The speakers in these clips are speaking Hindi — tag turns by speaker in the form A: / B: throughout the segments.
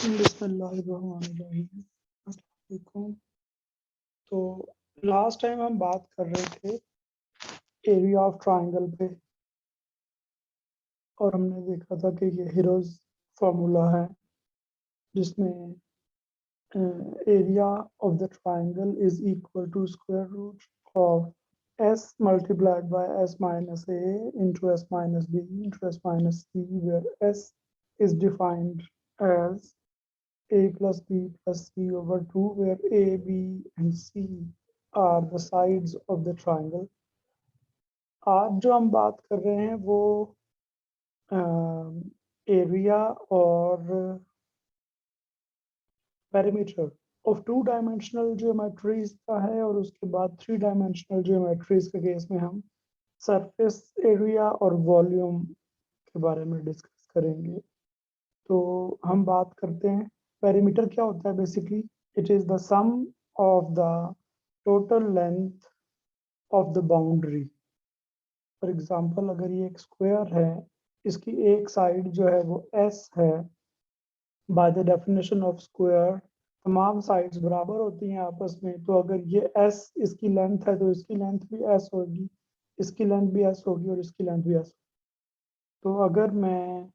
A: बिस्मिल्लाहिर्रहमानिर्रहीम। अस्सलामुअलैकुम। तो लास्ट टाइम हम बात कर रहे थे एरिया ऑफ ट्रायंगल पे और हमने देखा था कि ये हीरोज फार्मूला है जिसमें area of the triangle is equal to square root of s multiplied by s minus a into s minus b into s minus c where s is defined as a plus b plus c over 2 where a, b and c are the sides of the triangle. आज जो हम बात कर रहे हैं वो एरिया और perimeter of two dimensional geometries का है और उसके बाद थ्री डायमेंशनल ज्योमेट्रीज के केस में हम सरफेस एरिया और वॉल्यूम के बारे में डिस्कस करेंगे। तो हम बात करते हैं पेरीमीटर क्या होता है। Basically it is the sum of the total length of the boundary. For example अगर ये एक स्क्वायर है, इसकी एक साइड जो है वो एस है। By the definition of square तमाम साइड्स बराबर होती हैं आपस में, तो अगर ये एस इसकी लेंथ है तो इसकी लेंथ भी एस होगी, इसकी लेंथ भी एस होगी और इसकी लेंथ भी एस। तो अगर मैं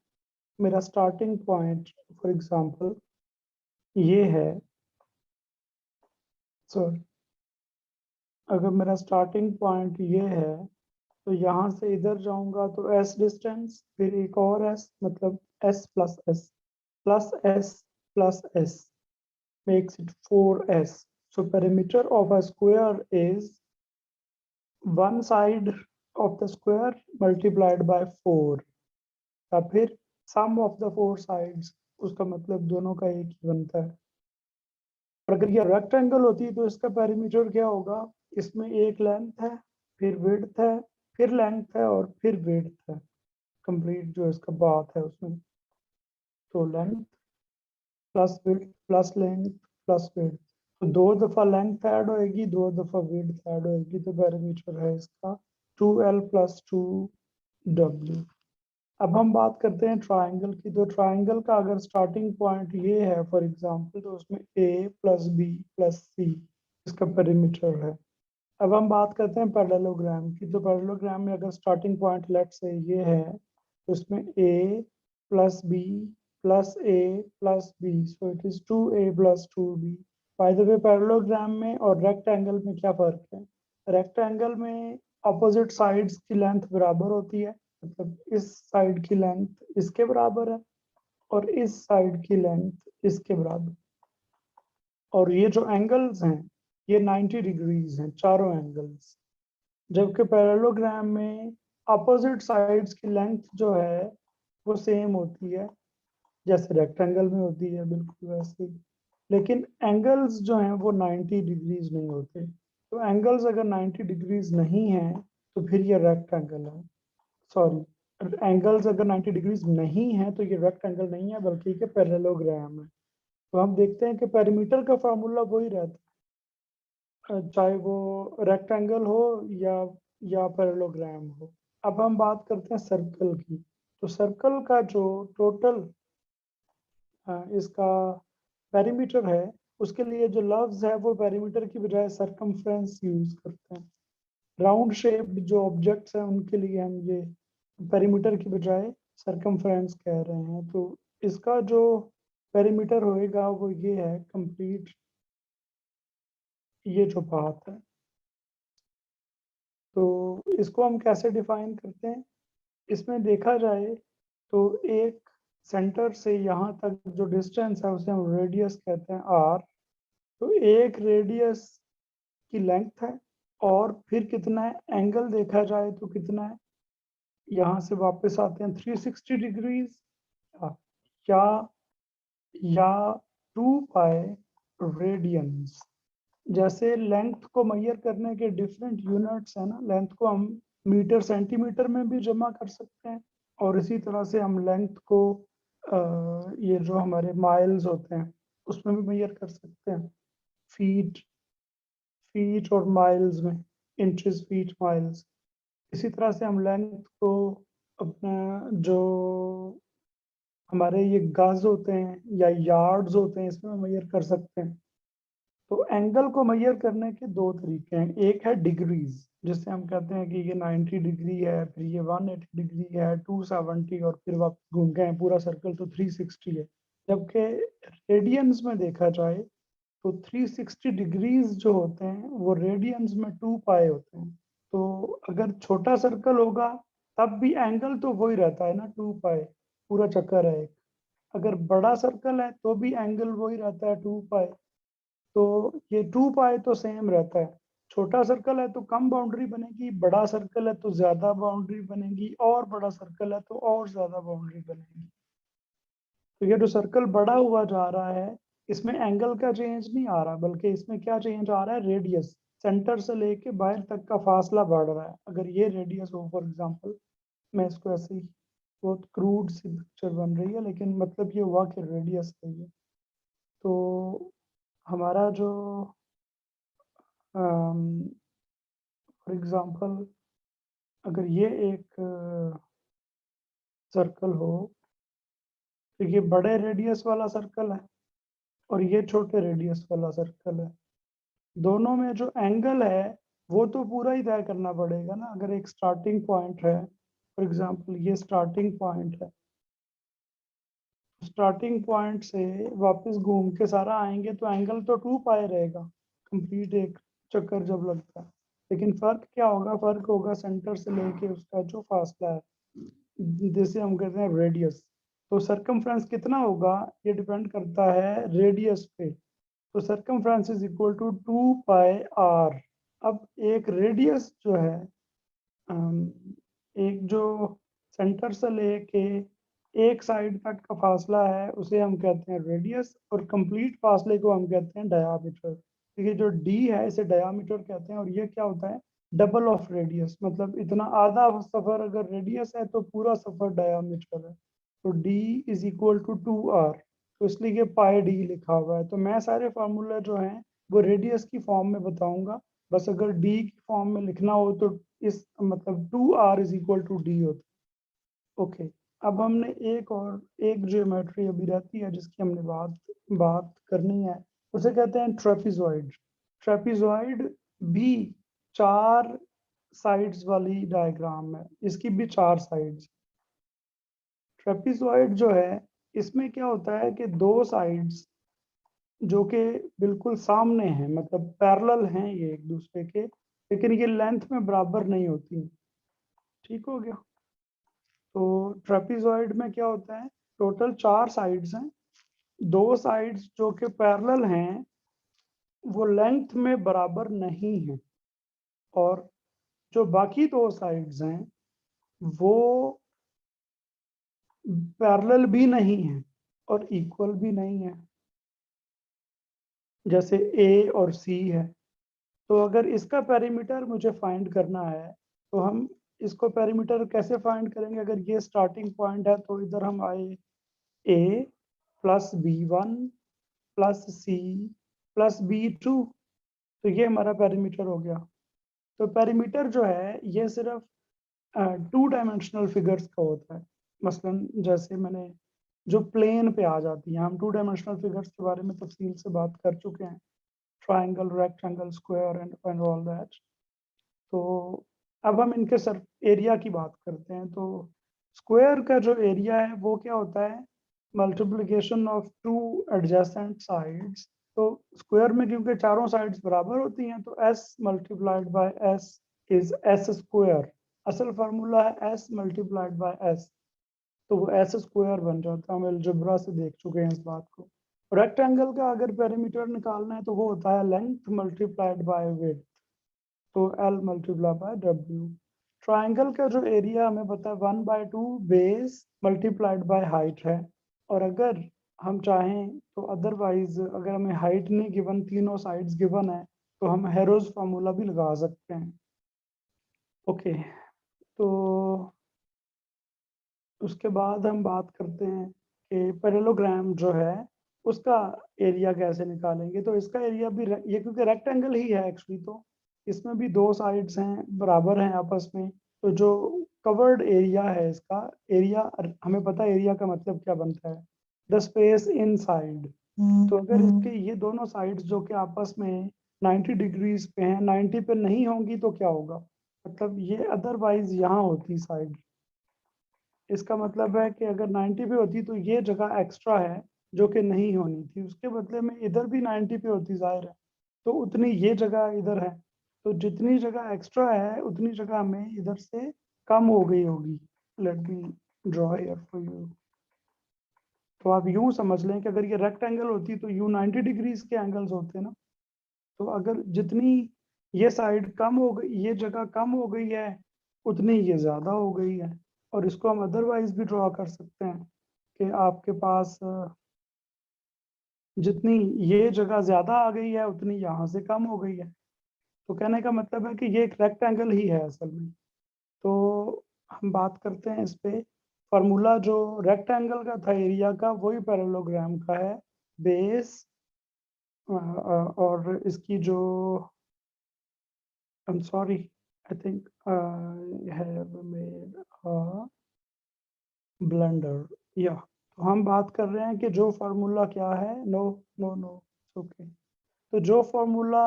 A: मेरा स्टार्टिंग पॉइंट फॉर एग्जांपल ये है, सॉरी, अगर मेरा स्टार्टिंग पॉइंट ये है तो यहाँ से इधर जाऊंगा तो एस डिस्टेंस, फिर एक और एस, मतलब S plus S plus S plus S makes it 4s. So perimeter of a square is one side of the square multiplied by 4 या फिर sum of the four sides, उसका मतलब दोनों का एक ही बनता है। और अगर ये रेक्टेंगल होती तो इसका पेरीमीटर क्या होगा, इसमें एक लेंथ है, फिर विड्थ है, फिर लेंथ है और फिर विड्थ है। कंप्लीट जो इसका बात है उसमें तो length plus width plus length plus width, तो दो दफा लेंथ ऐड होएगी, दो दफा विड्थ ऐड होएगी, तो पेरीमीटर है इसका 2l प्लस 2w। अब हम बात करते हैं ट्राइंगल की। तो ट्राइंगल का अगर स्टार्टिंग पॉइंट ये है फॉर एग्जांपल, तो उसमें a प्लस बी प्लस सी इसका पेरीमीटर है। अब हम बात करते हैं पैरेललोग्राम की। तो पैरेललोग्राम में अगर स्टार्टिंग पॉइंट लेट से ये है तो उसमें a plus b plus a plus b, so it is 2a plus 2b। By the way parallelogram में और रेक्टेंगल में क्या फर्क है? रेक्टेंगल में अपोजिट साइड्स की लेंथ बराबर होती है, मतलब इस साइड की लेंथ इसके बराबर है और इस साइड की लेंथ इसके बराबर। और ये जो एंगल्स हैं ये 90 डिग्रीज हैं, चारों एंगल्स। जबकि पैरेललोग्राम में अपोजिट साइड्स की लेंथ जो है वो सेम होती है, जैसे रेक्टेंगल में होती है बिल्कुल वैसे ही। लेकिन एंगल्स जो हैं वो 90 डिग्रीज नहीं होते। तो एंगल्स अगर 90 डिग्रीज नहीं है तो फिर ये रेक्टेंगल है। सॉरी, एंगल्स अगर 90 डिग्रीज नहीं है तो ये रेक्टेंगल नहीं है बल्कि ये पैरेललोग्राम है। तो हम देखते हैं कि पेरीमीटर का फार्मूला वही रहता है, चाहे वो रेक्टेंगल हो या पैरेललोग्राम हो। अब हम बात करते हैं सर्कल की। तो सर्कल का जो टोटल इसका पेरीमीटर है, उसके लिए जो लफ्ज है वो पेरीमीटर की बजाय सरकमफ्रेंस यूज करते हैं। राउंड शेप्ड जो ऑब्जेक्ट्स हैं उनके लिए हम ये पेरीमीटर की बजाय सरकमफ्रेंस कह रहे हैं। तो इसका जो पेरीमीटर होएगा वो ये है कंप्लीट, ये जो बात है। तो इसको हम कैसे डिफाइन करते हैं? इसमें देखा जाए तो एक सेंटर से यहाँ तक जो डिस्टेंस है उसे हम रेडियस कहते हैं r। तो एक रेडियस की लेंथ है और फिर कितना है, एंगल देखा जाए तो कितना है, यहाँ से वापस आते हैं 360 डिग्रीज या या 2 पाई रेडियंस। जैसे लेंथ को मेजर करने के डिफरेंट यूनिट्स है ना, लेंथ को हम मीटर सेंटीमीटर में भी जमा कर सकते हैं और इसी तरह से हम लेंथ को ये जो हमारे माइल्स होते हैं उसमें भी मेजर कर सकते हैं, फीट फीट और माइल्स में, इंचेस फीट माइल्स। इसी तरह से हम लेंथ को अपना जो हमारे ये गज होते हैं या यार्ड्स होते हैं, इसमें मेजर कर सकते हैं। तो एंगल को मेजर करने के दो तरीके हैं, एक है डिग्रीज, जिससे हम कहते हैं कि ये 90 डिग्री है, फिर ये 180 डिग्री है, 270 और फिर वापस घूम गए हैं पूरा सर्कल तो 360 है। जबकि रेडियंस में देखा जाए तो 360 डिग्रीज जो होते हैं वो रेडियंस में 2 पाए होते हैं। तो अगर छोटा सर्कल होगा तब भी एंगल तो वही रहता है ना, 2 पाए, पूरा चक्कर है एक। अगर बड़ा सर्कल है तो भी एंगल वही रहता है 2 पाए। तो ये 2 पाए तो सेम रहता है। छोटा सर्कल है तो कम बाउंड्री बनेगी, बड़ा सर्कल है तो ज्यादा बाउंड्री बनेगी, और बड़ा सर्कल है तो और ज्यादा बाउंड्री बनेगी। तो ये जो सर्कल बड़ा हुआ जा रहा है इसमें एंगल का चेंज नहीं आ रहा, बल्कि इसमें क्या चेंज आ रहा है, रेडियस। सेंटर से लेके बाहर तक का फासला बढ़ रहा है। अगर ये रेडियस हो फॉर एग्जांपल, मैं इसको ऐसे ही, बहुत क्रूड सी पिक्चर बन रही है लेकिन मतलब ये हुआ कि रेडियस है ये। तो हमारा जो फॉर एग्जांपल अगर ये एक सर्कल हो, तो ये बड़े रेडियस वाला सर्कल है और ये छोटे रेडियस वाला सर्कल है। दोनों में जो एंगल है वो तो पूरा ही तय करना पड़ेगा ना। अगर एक स्टार्टिंग पॉइंट है, फॉर एग्जांपल ये स्टार्टिंग पॉइंट है, स्टार्टिंग पॉइंट से वापस घूम के सारा आएंगे तो एंगल तो 2 पाई रहेगा कंप्लीट एक चक्कर जब लगता है। लेकिन फर्क क्या होगा, फर्क होगा सेंटर से लेके उसका जो फासला है, जिसे हम कहते हैं रेडियस। तो सरकमफ्रेंस कितना होगा ये डिपेंड करता है रेडियस पे। तो circumference is equal to 2 pi r. अब एक रेडियस जो है, एक जो सेंटर से लेके एक साइड तक का फासला है उसे हम कहते हैं रेडियस, और कंप्लीट फासले को हम कहते हैं डायामीटर। तो ये जो डी है इसे डायामीटर कहते हैं, और ये क्या होता है, डबल ऑफ रेडियस। मतलब इतना आधा सफर अगर रेडियस है तो पूरा सफर डायामीटर है। तो D is equal to 2 R, तो इसलिए ये पाई डी लिखा हुआ है। तो मैं सारे फार्मूला जो हैं वो रेडियस की फॉर्म में बताऊंगा। बस अगर डी की फॉर्म में लिखना हो तो इस मतलब 2 R is equal to D होता है। ओके, अब हमने एक ज्योमेट्री अभी रहती है जिसकी हमने बात बात करनी है, उसे कहते हैं ट्रेपिजॉइड। ट्रेपिजॉइड भी 4 साइड्स वाली डायग्राम है, इसकी भी 4 साइड्स। ट्रेपिजॉइड जो है इसमें क्या होता है कि दो साइड्स जो कि बिल्कुल सामने हैं, मतलब पैरेलल हैं ये एक दूसरे के, लेकिन ये लेंथ में बराबर नहीं होती। ठीक हो गया। तो ट्रेपिजॉइड में क्या होता है, टोटल 4 साइड्स हैं। दो साइड्स जो कि पैरेलल हैं वो लेंथ में बराबर नहीं है, और जो बाकी दो साइड्स हैं वो पैरेलल भी नहीं है और इक्वल भी नहीं है, जैसे ए और सी है। तो अगर इसका पेरीमीटर मुझे फाइंड करना है तो हम इसको पेरीमीटर कैसे फाइंड करेंगे, अगर ये स्टार्टिंग पॉइंट है तो इधर हम आए A plus B one plus C plus B two, तो ये हमारा पेरीमीटर हो गया। तो पेरीमीटर जो है ये सिर्फ 2 डायमेंशनल फिगर्स का होता है। मसलन जैसे मैंने जो प्लेन पे आ जाती हैं, हम 2 डायमेंशनल फिगर्स के बारे में तफसील से बात कर चुके हैं, triangle, rectangle, square and all that. तो अब हम इनके सर एरिया की बात करते हैं। तो स्क्वायर का जो एरिया है वो क्या होता है, मल्टीप्लिकेशन ऑफ 2 एडजेसेंट साइड्स। तो स्क्वायर में क्योंकि चारों साइड्स बराबर होती हैं तो s multiplied by s is s square. असल फार्मूला है s मल्टीप्लाइड बाय s, तो वो एस स्क्वायर बन जाता है। हम अलजेब्रा से देख चुके हैं इस बात को। रेक्टेंगल का अगर पेरीमीटर निकालना है तो वो होता है लेंथ मल्टीप्लाइड बाय विड्थ, तो L multiply by W। Triangle का जो एरिया हमें पता है 1/2 बेस मल्टीप्लाइड बाय हाइट है। और अगर हम चाहें तो अदरवाइज अगर हमें हाइट नहीं गिवन, तीनों साइड्स गिवन है, तो हम हेरोज फार्मूला भी लगा सकते हैं। ओके, तो उसके बाद हम बात करते हैं कि पैरेललोग्राम जो है उसका एरिया कैसे निकालेंगे। तो इसका एरिया भी ये क्योंकि रेक्टेंगल ही है एक्चुअली, तो इसमें भी दो साइड्स हैं, बराबर हैं आपस में। तो जो कवर्ड एरिया है इसका। एरिया, हमें पता है एरिया का मतलब क्या बनता है, द स्पेस इनसाइड। तो अगर इसके ये दोनों साइड्स जो कि आपस में 90 डिग्रीज पे हैं, 90 पे नहीं होंगी तो क्या होगा, मतलब ये अदरवाइज यहाँ होती साइड। इसका मतलब है कि अगर 90 पे होती तो ये जगह एक्स्ट्रा है जो कि नहीं होनी थी, उसके बदले में इधर भी 90 पे होती जाहिर है, तो उतनी ये जगह इधर है। तो जितनी जगह एक्स्ट्रा है उतनी जगह हमें इधर से कम हो गई होगी। Let me draw here for you. तो आप यूं समझ लें कि अगर ये रेक्टेंगल होती तो यू 90 डिग्रीज के एंगल्स होते ना। तो अगर जितनी ये साइड कम हो गई, ये जगह कम हो गई है, उतनी ये ज़्यादा हो गई है। और इसको हम अदरवाइज भी ड्रॉ कर सकते हैं कि आपके पास जितनी ये जगह ज़्यादा आ गई है उतनी यहाँ से कम हो गई है। तो कहने का मतलब है कि ये एक रेक्टेंगल ही है असल में। तो हम बात करते हैं इस पे। फार्मूला जो रेक्टेंगल का था एरिया का, वही पैरेललोग्राम का है। बेस और इसकी जो, I'm sorry, I think I have made a blunder. या तो हम बात कर रहे हैं कि जो फार्मूला क्या है, नो नो नो, ओके। तो जो फार्मूला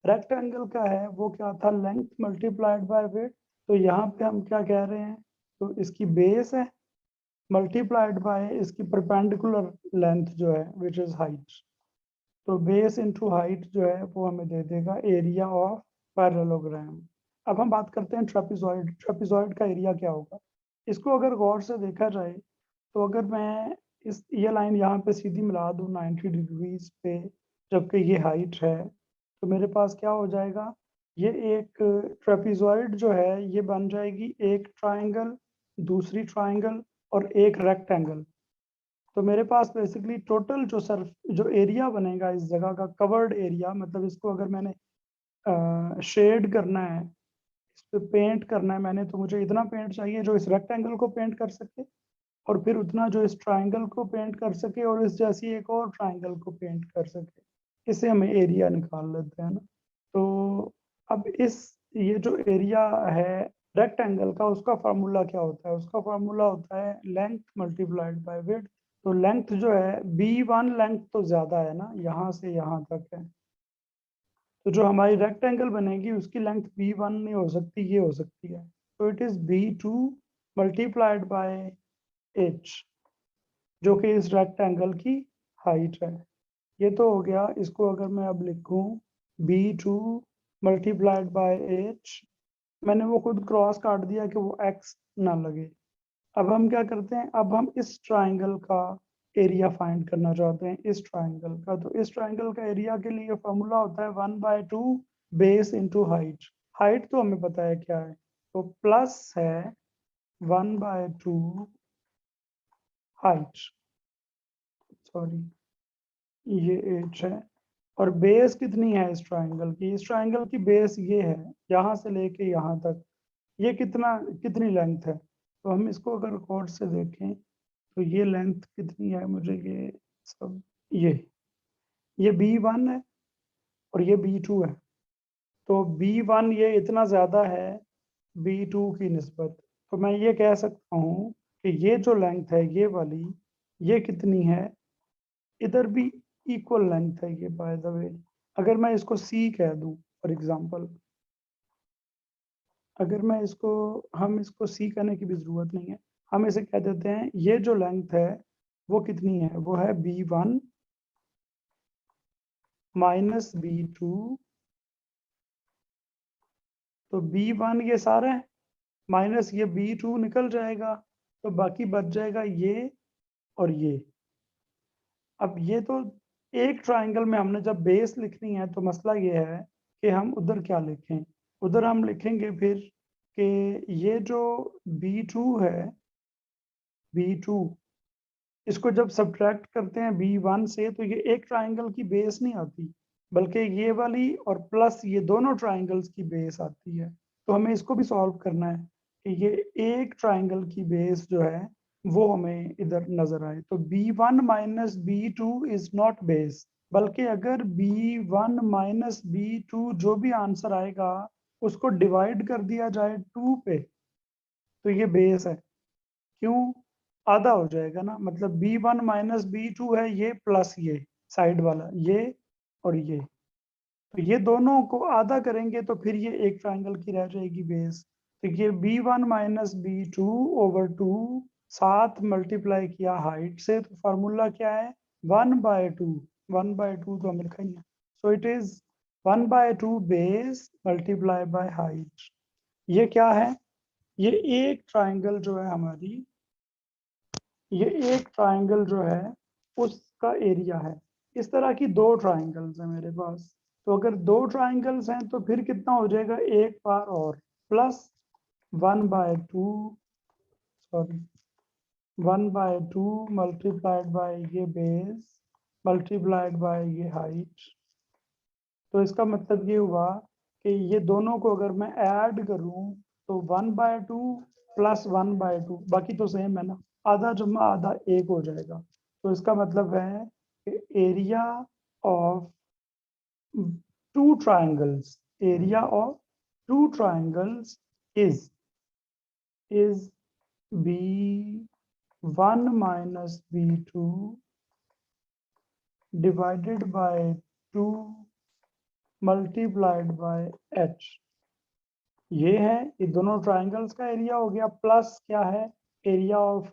A: रेक्टेंगल का है वो क्या था, लेंथ मल्टीप्लाइड बाय विड्थ। तो यहाँ पे हम क्या कह रहे हैं, तो इसकी बेस है मल्टीप्लाइड बाय इसकी परपेंडिकुलर लेंथ जो है विच इज हाइट। तो बेस इंटू हाइट जो है वो हमें दे देगा एरिया ऑफ पैरेललोग्राम। अब हम बात करते हैं ट्रेपेजॉइड। ट्रेपेजॉइड का एरिया क्या होगा, इसको अगर गौर से देखा जाए तो अगर मैं इस ये लाइन यहाँ पे सीधी मिला दूँ 90 डिग्रीज पे, जबकि ये हाइट है, तो मेरे पास क्या हो जाएगा, ये एक ट्रेपेजॉइड जो है ये बन जाएगी एक ट्राइंगल, दूसरी ट्राइंगल और एक रेक्टेंगल। तो मेरे पास बेसिकली टोटल जो एरिया बनेगा इस जगह का, कवर्ड एरिया, मतलब इसको अगर मैंने शेड करना है, इस पे पेंट करना है मैंने, तो मुझे इतना पेंट चाहिए जो इस रेक्टेंगल को पेंट कर सके, और फिर उतना जो इस ट्राइंगल को पेंट कर सके, और इस जैसी एक और ट्राइंगल को पेंट कर सके। इसे हमें एरिया निकाल लेते हैं ना। तो अब इस ये जो एरिया है रेक्टेंगल का, उसका फार्मूला क्या होता है, उसका फार्मूला होता है लेंथ मल्टीप्लाइड बाय विड्थ। तो लेंथ जो है B1 लेंथ तो ज्यादा है ना, यहाँ से यहाँ तक है। तो जो हमारी रेक्टेंगल बनेगी उसकी लेंथ B1 नहीं हो सकती, ये हो सकती है। तो it is B2 multiplied by h, जो कि इस रेक्टेंगल की हाइट है। ये तो हो गया। इसको अगर मैं अब लिखूं B2 मल्टीप्लाइड बाय h, मैंने वो खुद क्रॉस काट दिया कि वो x ना लगे। अब हम क्या करते हैं, अब हम इस ट्राइंगल का एरिया फाइंड करना चाहते हैं, इस ट्राइंगल का। तो इस ट्राइंगल का एरिया के लिए फॉर्मूला होता है 1/2 बेस इंटू हाइट। हाइट तो हमें पता है क्या है, तो प्लस है 1/2 हाइट, सॉरी ये h है। और बेस कितनी है इस ट्राइंगल की, इस ट्राइंगल की बेस ये है, यहाँ से लेके यहाँ तक ये कितनी लेंथ है। तो हम इसको अगर गौर से देखें तो ये लेंथ कितनी है, मुझे ये सब, ये B1 है और ये B2 है। तो B1 ये इतना ज़्यादा है B2 की निस्बत। तो मैं ये कह सकता हूँ कि ये जो लेंथ है ये वाली, ये कितनी है, इधर भी इक्वल लेंथ है ये बाय द वे। अगर मैं इसको C कह दूँ फॉर एग्जांपल, अगर मैं इसको, हम इसको C कहने की भी ज़रूरत नहीं है, हम इसे कह देते हैं ये जो लेंथ है वो कितनी है, वो है B1 माइनस B2। तो B1 ये सारा है, माइनस ये B2 निकल जाएगा, तो बाकी बच जाएगा ये और ये। अब ये तो एक ट्राइंगल में हमने जब बेस लिखनी है तो मसला ये है कि हम उधर क्या लिखें। उधर हम लिखेंगे फिर कि ये जो B2 है, B2 इसको जब सब्ट्रैक्ट करते हैं B1 से, तो ये एक ट्राइंगल की बेस नहीं आती, बल्कि ये वाली और प्लस ये दोनों ट्राइंगल्स की बेस आती है। तो हमें इसको भी सॉल्व करना है कि ये एक ट्राइंगल की बेस जो है वो हमें इधर नजर आए। तो B1 minus B2 is not base, बल्कि अगर B1 माइनस B2 जो भी आंसर आएगा उसको डिवाइड कर दिया जाए 2 पे, तो ये बेस है, क्यों आधा हो जाएगा ना, मतलब B1 माइनस B2 है ये, प्लस ये साइड वाला ये और ये, तो ये दोनों को आधा करेंगे तो फिर ये एक ट्रायंगल की रह जाएगी बेस। तो ये B1 माइनस B2 ओवर 2 साथ मल्टीप्लाई किया हाइट से, तो फार्मूला क्या है 1/2, 1/2 तो हमें लिखा ही है, सो it is 1/2 base multiply by height. ये क्या है, ये एक ट्रायंगल जो है हमारी, ये एक ट्रायंगल जो है उसका एरिया है। इस तरह की दो ट्रायंगल्स हैं मेरे पास, तो अगर दो ट्रायंगल्स हैं तो फिर कितना हो जाएगा, एक बार और प्लस 1/2, सॉरी 1/2 मल्टीप्लाइड बाय ये बेस मल्टीप्लाइड बाय ये हाइट। तो इसका मतलब ये हुआ कि ये दोनों को अगर मैं ऐड करूं तो 1/2 प्लस 1/2, बाकी तो सेम है ना, आधा जमा आधा एक हो जाएगा। तो इसका मतलब है कि area of two triangles, area of two triangles is B1 minus B2 divided by 2 multiplied by H। ये है, ये दोनों ट्रायंगल्स का एरिया हो गया, प्लस क्या है area of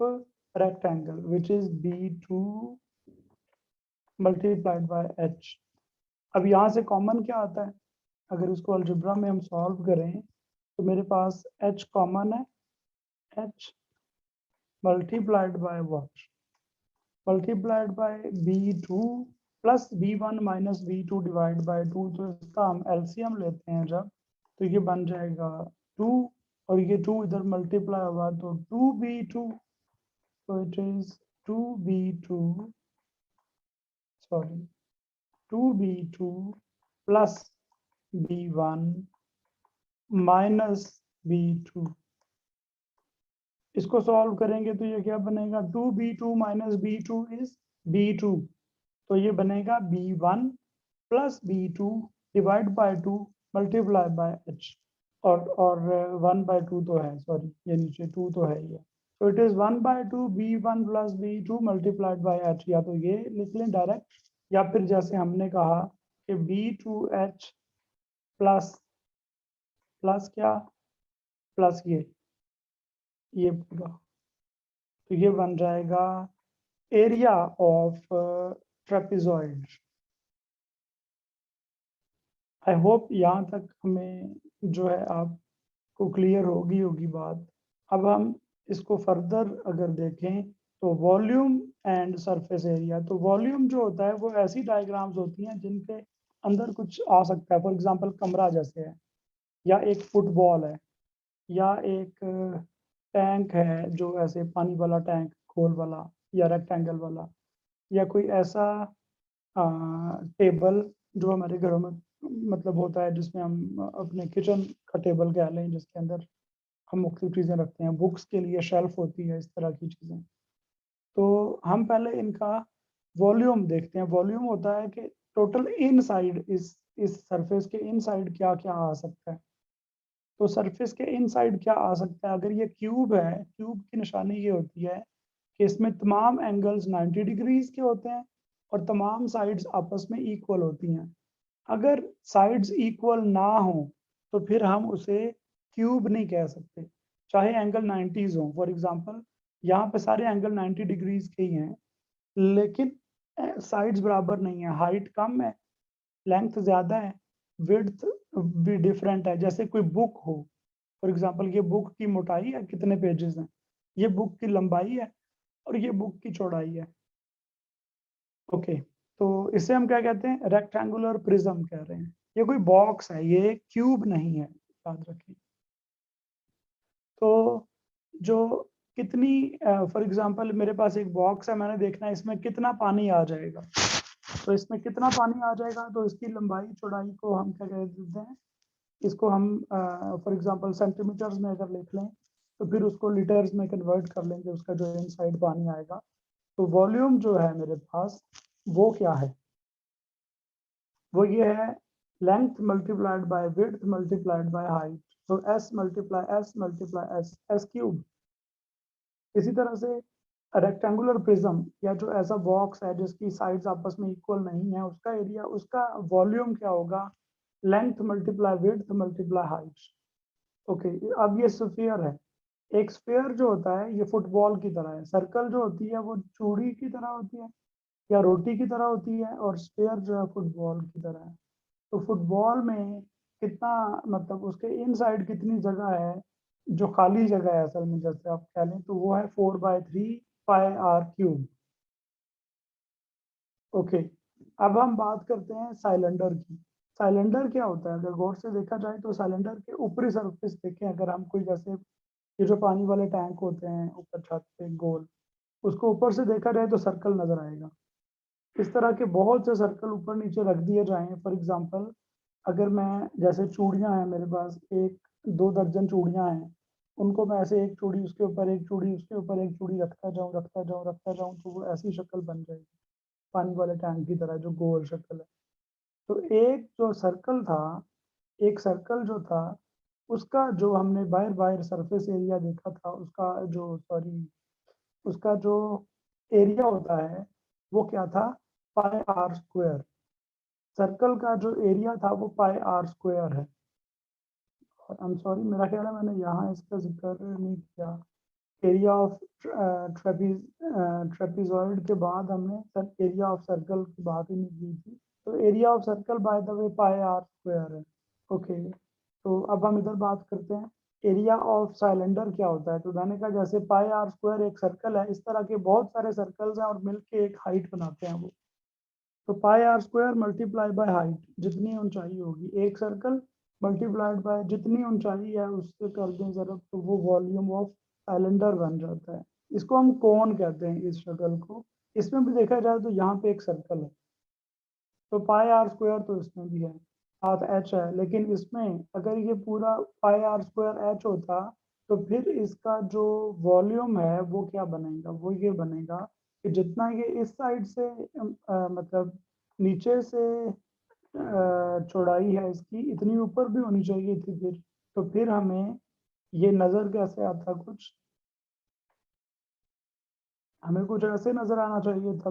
A: rectangle which is B2 multiplied by H। अब यहाँ से कॉमन क्या आता है, अगर इसको अलजेब्रा में हम सॉल्व करें तो मेरे पास H कॉमन है, H multiplied by what, multiplied by B2 plus B1 minus B2 divide by 2। तो इसका हम एलसीएम लेते हैं जब, तो ये बन जाएगा 2 और ये 2 इधर मल्टीप्लाई होगा तो 2B2, तो it is 2B2, sorry 2B2 plus B1 minus B2। इसको सॉल्व करेंगे तो ये क्या बनेगा, 2B2 minus B2 is B2, तो ये बनेगा B1 plus B2 divide by 2 multiply by H, और 1/2 तो है, सॉरी ये नीचे 2 तो है ये, तो it is 1/2 B1 plus B2 multiplied by H। या तो ये लिख लें डायरेक्ट, या फिर जैसे हमने कहा कि B2H प्लस प्लस क्या, प्लस ये पूरा, तो ये बन जाएगा area of trapezoid. I hope यहाँ तक हमें जो है आपको क्लियर होगी बात। अब हम इसको फर्दर अगर देखें तो वॉल्यूम एंड सरफेस एरिया, तो वॉल्यूम जो होता है वो ऐसी डायग्राम्स होती हैं जिनके अंदर कुछ आ सकता है, फॉर एग्जांपल कमरा जैसे है, या एक फुटबॉल है, या एक टैंक है जो ऐसे पानी वाला टैंक गोल वाला या रेक्टेंगल वाला, या कोई ऐसा टेबल जो हमारे घरों में मतलब होता है, जिसमें हम अपने किचन का टेबल कह लें, जिसके अंदर हम मुख्तलिफ चीज़ें रखते हैं, बुक्स के लिए शेल्फ होती है, इस तरह की चीज़ें। तो हम पहले इनका वॉल्यूम देखते हैं। वॉल्यूम होता है कि टोटल इनसाइड इस सरफेस के इनसाइड क्या क्या आ सकता है। तो सरफेस के इनसाइड क्या आ सकता है, अगर ये क्यूब है, क्यूब की निशानी ये होती है कि इसमें तमाम एंगल्स 90 डिग्रीज के होते हैं और तमाम साइड्स आपस में इक्वल होती हैं। अगर साइड्स इक्वल ना हो तो फिर हम उसे क्यूब नहीं कह सकते, चाहे एंगल 90s हो। फॉर एग्जांपल यहाँ पे सारे एंगल 90 डिग्रीज के ही हैं, लेकिन साइड्स बराबर नहीं है, हाइट कम है, लेंथ ज़्यादा है, विड्थ भी डिफरेंट है। जैसे कोई बुक हो, फॉर एग्जांपल ये बुक की मोटाई है, कितने पेजेस हैं, ये बुक की लंबाई है और ये बुक की चौड़ाई है। ओके, तो इसे हम क्या कहते हैं, रेक्टेंगुलर प्रिज्म कह रहे हैं। ये कोई बॉक्स है, ये क्यूब नहीं है, याद रखें। तो जो कितनी फॉर एग्जांपल मेरे पास एक बॉक्स है, मैंने देखना है इसमें कितना पानी आ जाएगा, तो इसमें कितना पानी आ जाएगा, तो इसकी लंबाई चौड़ाई को हम क्या कह देते हैं, इसको हम फॉर एग्जांपल सेंटीमीटर्स में अगर लिख लें तो फिर उसको लीटर्स में कन्वर्ट कर लेंगे, उसका जो इनसाइड पानी आएगा। तो वॉल्यूम जो है मेरे पास वो क्या है, वो ये है length multiplied by width multiplied by height. तो s मल्टीप्लाई एस क्यूब। इसी तरह से रेक्टेंगुलर प्रिज्म या जो ऐसा बॉक्स है जिसकी साइड्स आपस में इक्वल नहीं है, उसका एरिया, उसका वॉल्यूम क्या होगा, length multiply width multiply height. Okay, अब ये स्फीयर है। एक स्फीयर जो होता है ये फुटबॉल की तरह है, सर्कल जो होती है वो चूड़ी की तरह होती है या रोटी की तरह होती है, और स्फीयर जो है फुटबॉल की तरह है। तो फुटबॉल में कितना, मतलब उसके इनसाइड कितनी जगह है, जो खाली जगह है असल में, जैसे आप कह लें, तो वो है 4/3 पाई आर क्यूब। ओके, अब हम बात करते हैं साइलेंडर की। साइलेंडर क्या होता है, अगर गौर से देखा जाए तो साइलेंडर के ऊपरी सरफेस देखें, अगर हम कोई, जैसे ये जो पानी वाले टैंक होते हैं ऊपर छत पे गोल, उसको ऊपर से देखा जाए तो सर्कल नजर आएगा। इस तरह के बहुत से सर्कल ऊपर नीचे रख दिए जाएं। फॉर एग्जांपल, अगर मैं, जैसे चूड़ियां हैं मेरे पास, एक 2 दर्जन चूड़ियां हैं, उनको मैं ऐसे एक चूड़ी उसके ऊपर एक चूड़ी उसके ऊपर एक चूड़ी रखता जाऊं तो वो ऐसी शक्ल बन जाएगी, पानी वाले टैंक की तरह जो गोल शक्ल है। तो एक जो सर्कल था, एक सर्कल जो था, उसका जो हमने बाहर बाहर सरफेस एरिया देखा था, उसका जो, सॉरी, उसका जो एरिया होता है वो क्या था, पाई आर स्क्वायर। सर्कल का जो एरिया था वो पाई आर स्क्वायर है। आई एम सॉरी, मेरा ख्याल है मैंने यहाँ इसका जिक्र नहीं किया। एरिया ऑफ ट्रेपीजॉइड के बाद हमने सर एरिया ऑफ सर्कल की बात ही नहीं की थी। तो area of circle by the way pi R square है। ओके, तो अब हम इधर बात करते हैं एरिया ऑफ साइलेंडर क्या होता है। तो मैंने कहा जैसे पाई आर स्क्वायर एक सर्कल है, इस तरह के बहुत सारे सर्कल्स हैं और मिलके एक हाइट बनाते हैं वो। तो pi R square multiply by height, जितनी ऊंचाई होगी एक सर्कल, मल्टीप्लाइड बाय जितनी ऊंचाई है उससे कर दें जरा, तो वो वॉल्यूम ऑफ सिलेंडर बन जाता है। इसको हम कोन कहते हैं इस शक्ल को। इसमें भी देखा जाए तो यहाँ पे एक सर्कल है, तो पाई आर स्क्वायर तो इसमें भी है, साथ एच है, लेकिन इसमें अगर ये पूरा पाई आर स्क्वायर एच होता तो फिर इसका जो वॉल्यूम है वो क्या बनेगा, वो ये बनेगा कि जितना ये इस साइड से मतलब नीचे से चौड़ाई है इसकी, इतनी ऊपर भी होनी चाहिए थी फिर। तो फिर हमें ये नज़र कैसे आता, कुछ हमें कुछ ऐसे नज़र आना चाहिए था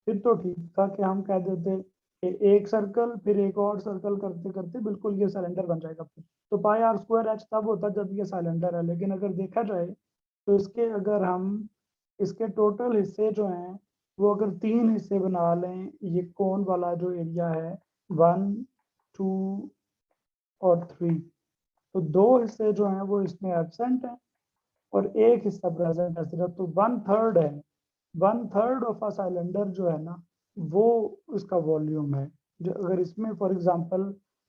A: फिर तो ठीक था कि हम कह देते कि एक सर्कल फिर एक और सर्कल करते करते बिल्कुल ये सिलेंडर बन जाएगा। फिर तो पाई आर स्क्वायर एच तब होता जब ये सिलेंडर है। लेकिन अगर देखा जाए तो इसके, अगर हम इसके टोटल हिस्से जो हैं वो अगर 3 हिस्से बना लें, ये कोन वाला जो एरिया है, 1, 2 और 3, तो 2 हिस्से जो हैं वो इसमें एब्सेंट है और एक हिस्सा प्रेजेंट है सिर्फ, तो 1/3 है। 1/3 ऑफ अ सिलेंडर जो है ना, वो उसका वॉल्यूम है। जो अगर इसमें फॉर एग्जांपल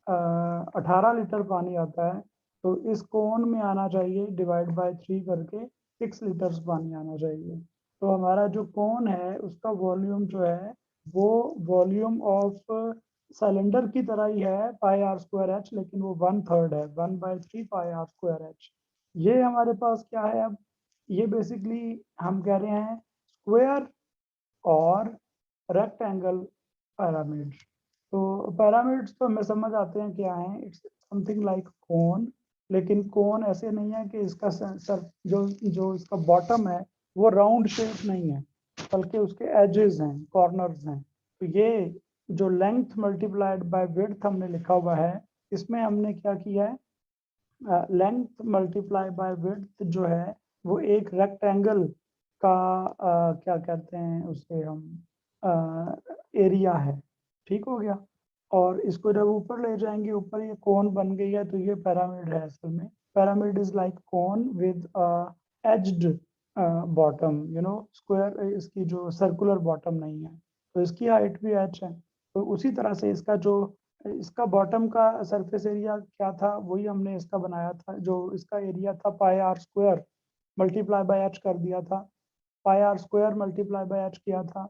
A: 18 लीटर पानी आता है, तो इस कोन में आना चाहिए डिवाइड बाय 3 करके 6 लीटर्स पानी आना चाहिए। तो हमारा जो कोन है उसका वॉल्यूम जो है वो वॉल्यूम ऑफ सिलेंडर की तरह ही है, पाई आर स्क्वायर एच, लेकिन वो 1/3 है, 1/3 पाई आर स्क्वायर एच। ये हमारे पास क्या है अब, ये बेसिकली हम कह रहे हैं स्क्वायर और रेक्टेंगल पैरामिड्स। तो पैरामिड्स तो हमें समझ आते हैं क्या है, इट्स समथिंग लाइक कोन। लेकिन कोन ऐसे नहीं है कि इसका सर जो जो इसका बॉटम है वो राउंड शेप नहीं है, बल्कि उसके एजेस हैं, कॉर्नर्स हैं। तो ये जो लेंथ मल्टीप्लाइड बाय विड्थ हमने लिखा हुआ है, इसमें हमने क्या किया है, लेंथ मल्टीप्लाई बाय विड्थ जो है वो एक रेक्टेंगल का क्या कहते हैं उसे हम, एरिया है। ठीक हो गया। और इसको जब ऊपर ले जाएंगे, ऊपर ये कोन बन गई है, तो ये पिरामिड है असल में। Pyramid is like cone with aged bottom, you know, square, इसकी जो सर्कुलर बॉटम नहीं है, तो इसकी हाइट भी एच है। तो उसी तरह से इसका जो, इसका बॉटम का सरफेस एरिया क्या था, वही हमने इसका बनाया था। जो इसका एरिया था pi R square multiply by H कर दिया था, pi R square multiply by H किया था,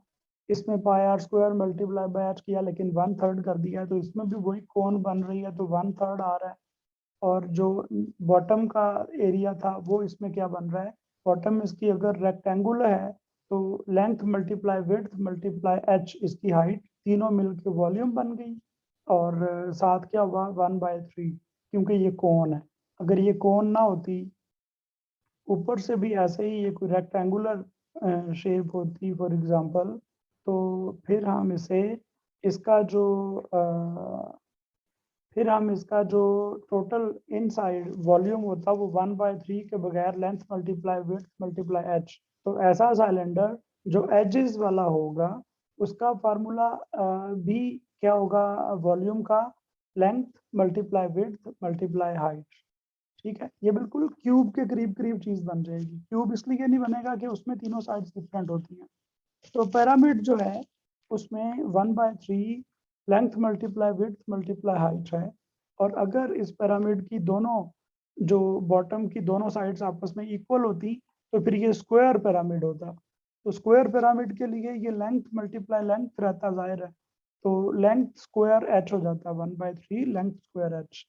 A: इसमें pi R square multiply by H किया, लेकिन 1/3 कर दिया है, तो इसमें भी वही कोन बन रही है, तो 1/3 आ रहा है। और जो बॉटम का एरिया था वो इसमें क्या बन रहा है, बॉटम इसकी अगर रेक्टेंगुलर है तो length multiply width multiply H, इसकी हाइट, तीनों मिलके वॉल्यूम बन गई। और साथ क्या हुआ, 1/3, क्योंकि ये कोन है। अगर ये कोन ना होती, ऊपर से भी ऐसे ही ये कोई रेक्टेंगुलर शेप होती फॉर एग्जांपल, तो फिर हम इसे इसका जो फिर हम इसका जो टोटल इनसाइड वॉल्यूम होता है वो 1/3 के बगैर length multiply width multiply H. तो ऐसा सिलेंडर जो एजेस वाला होगा उसका फार्मूला भी क्या होगा, वॉल्यूम का length multiply width multiply height. ठीक है, ये बिल्कुल क्यूब के करीब करीब चीज बन जाएगी। क्यूब इसलिए नहीं बनेगा कि उसमें तीनों साइड्स डिफरेंट होती हैं। तो पिरामिड जो है उसमें 1/3 length multiply width multiply height है। और अगर इस पिरामिड की दोनों जो बॉटम की दोनों साइड्स आपस में इक्वल होती तो फिर ये स्क्वायर पिरामिड होता। तो स्क्वायर पिरामिड के लिए ये लेंथ मल्टीप्लाई लेंथ रहता, जाहिर है, तो लेंथ स्क्वायर एच हो जाता, 1/3 लेंथ स्क्वायर एच।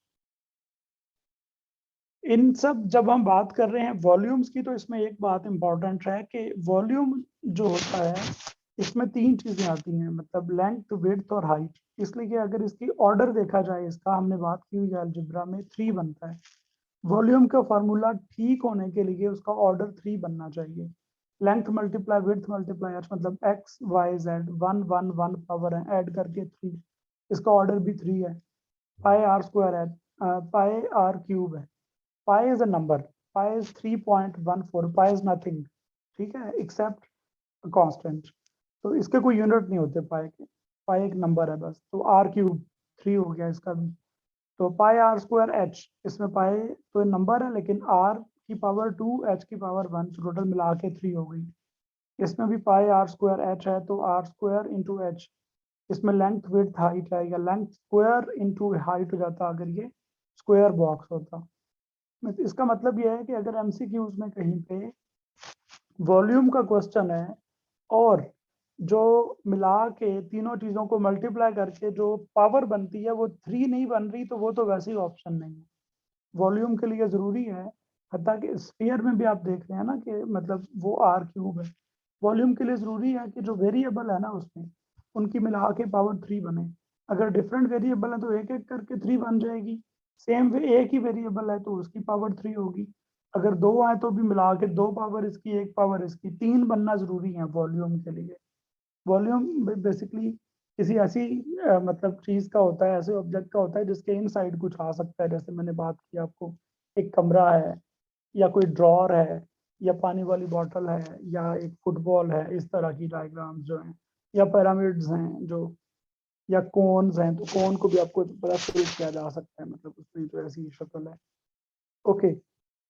A: इन सब जब हम बात कर रहे हैं वॉल्यूम्स की, तो इसमें एक बात इंपॉर्टेंट है कि वॉल्यूम जो होता है इसमें तीन चीजें आती हैं, मतलब लेंथ विड्थ और हाइट। इसलिए कि अगर इसकी ऑर्डर देखा जाए, इसका हमने बात की हुई अलजेब्रा में 3 बनता है। वॉल्यूम का फार्मूला ठीक होने के लिए उसका ऑर्डर 3 बनना चाहिए। Length multiply width multiply H, मतलब एक्स वाई जेड 1 1 1 पावर है, ऐड करके 3, इसका ऑर्डर भी 3 है। पाई आर स्क्वायर है, पाई आर क्यूब है। pi is a number, pi is 3.14, pi is nothing, ठीक है, except a constant। तो इसके कोई यूनिट नहीं होते पाई के, पाई एक नंबर है बस। तो आर क्यूब 3 हो गया इसका भी। तो पाई आर स्क्वायर एच, इसमें पाई तो नंबर है लेकिन आर की पावर 2 एच की पावर 1, टोटल मिला के 3 हो गई। इसमें भी पाई आर स्क्वायर एच है तो आर स्क्वायर इंटू एच। इसमें लेंथ विड्थ हाइट आएगा, लेंथ स्क्वायर इंटू हाइट हो जाता अगर ये स्क्वायर बॉक्स होता। इसका मतलब यह है कि अगर एमसीक्यूज में कहीं पे वॉल्यूम का क्वेश्चन है और जो मिला के तीनों चीजों को मल्टीप्लाई करके जो पावर बनती है वो 3 नहीं बन रही, तो वो तो वैसे ही ऑप्शन नहीं है। वॉल्यूम के लिए जरूरी है, हत्ता कि स्फीयर में भी आप देख रहे हैं ना कि मतलब वो आर क्यूब है। वॉल्यूम के लिए जरूरी है कि जो वेरिएबल है ना उसमें उनकी मिला के पावर 3 बने। अगर डिफरेंट वेरिएबल है तो एक एक करके 3 बन जाएगी। सेम वे एक ही वेरिएबल है तो उसकी पावर 3 होगी। अगर दो आए तो भी मिला के 2 पावर इसकी 1 पावर इसकी 3 बनना जरूरी है वॉल्यूम के लिए। वॉल्यूम बेसिकली किसी ऐसी मतलब चीज का होता है, ऐसे ऑब्जेक्ट का होता है जिसके इनसाइड कुछ आ सकता है। जैसे मैंने बात की आपको, एक कमरा है या कोई ड्रॉर है या पानी वाली बॉटल है या एक फुटबॉल है, इस तरह की डायग्राम्स जो हैं, या पिरामिड्स हैं जो, या कोन्स हैं, तो कोन को भी आपको बड़ा प्रूव किया जा सकता है, मतलब उसमें तो ऐसी शक्ल है। ओके,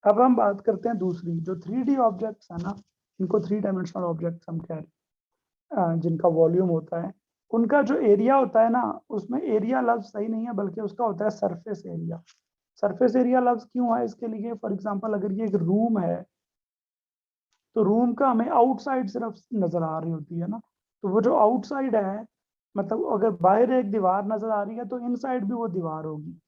A: अब हम बात करते हैं दूसरी जो 3D ऑब्जेक्ट्स है ना, इनको 3 डायमेंशनल ऑब्जेक्ट्स हम कह रहे हैं, जिनका वॉल्यूम होता है। उनका जो एरिया होता है ना, उसमें एरिया लफ्ज सही नहीं है बल्कि उसका होता है सरफेस एरिया। सरफेस एरिया लफ्ज क्यों है इसके लिए, फॉर एग्जांपल अगर ये एक रूम है तो रूम का हमें आउटसाइड सिर्फ नजर आ रही होती है ना, तो वो जो आउटसाइड है, मतलब अगर बाहर एक दीवार नजर आ रही है तो इनसाइड भी वो दीवार होगी।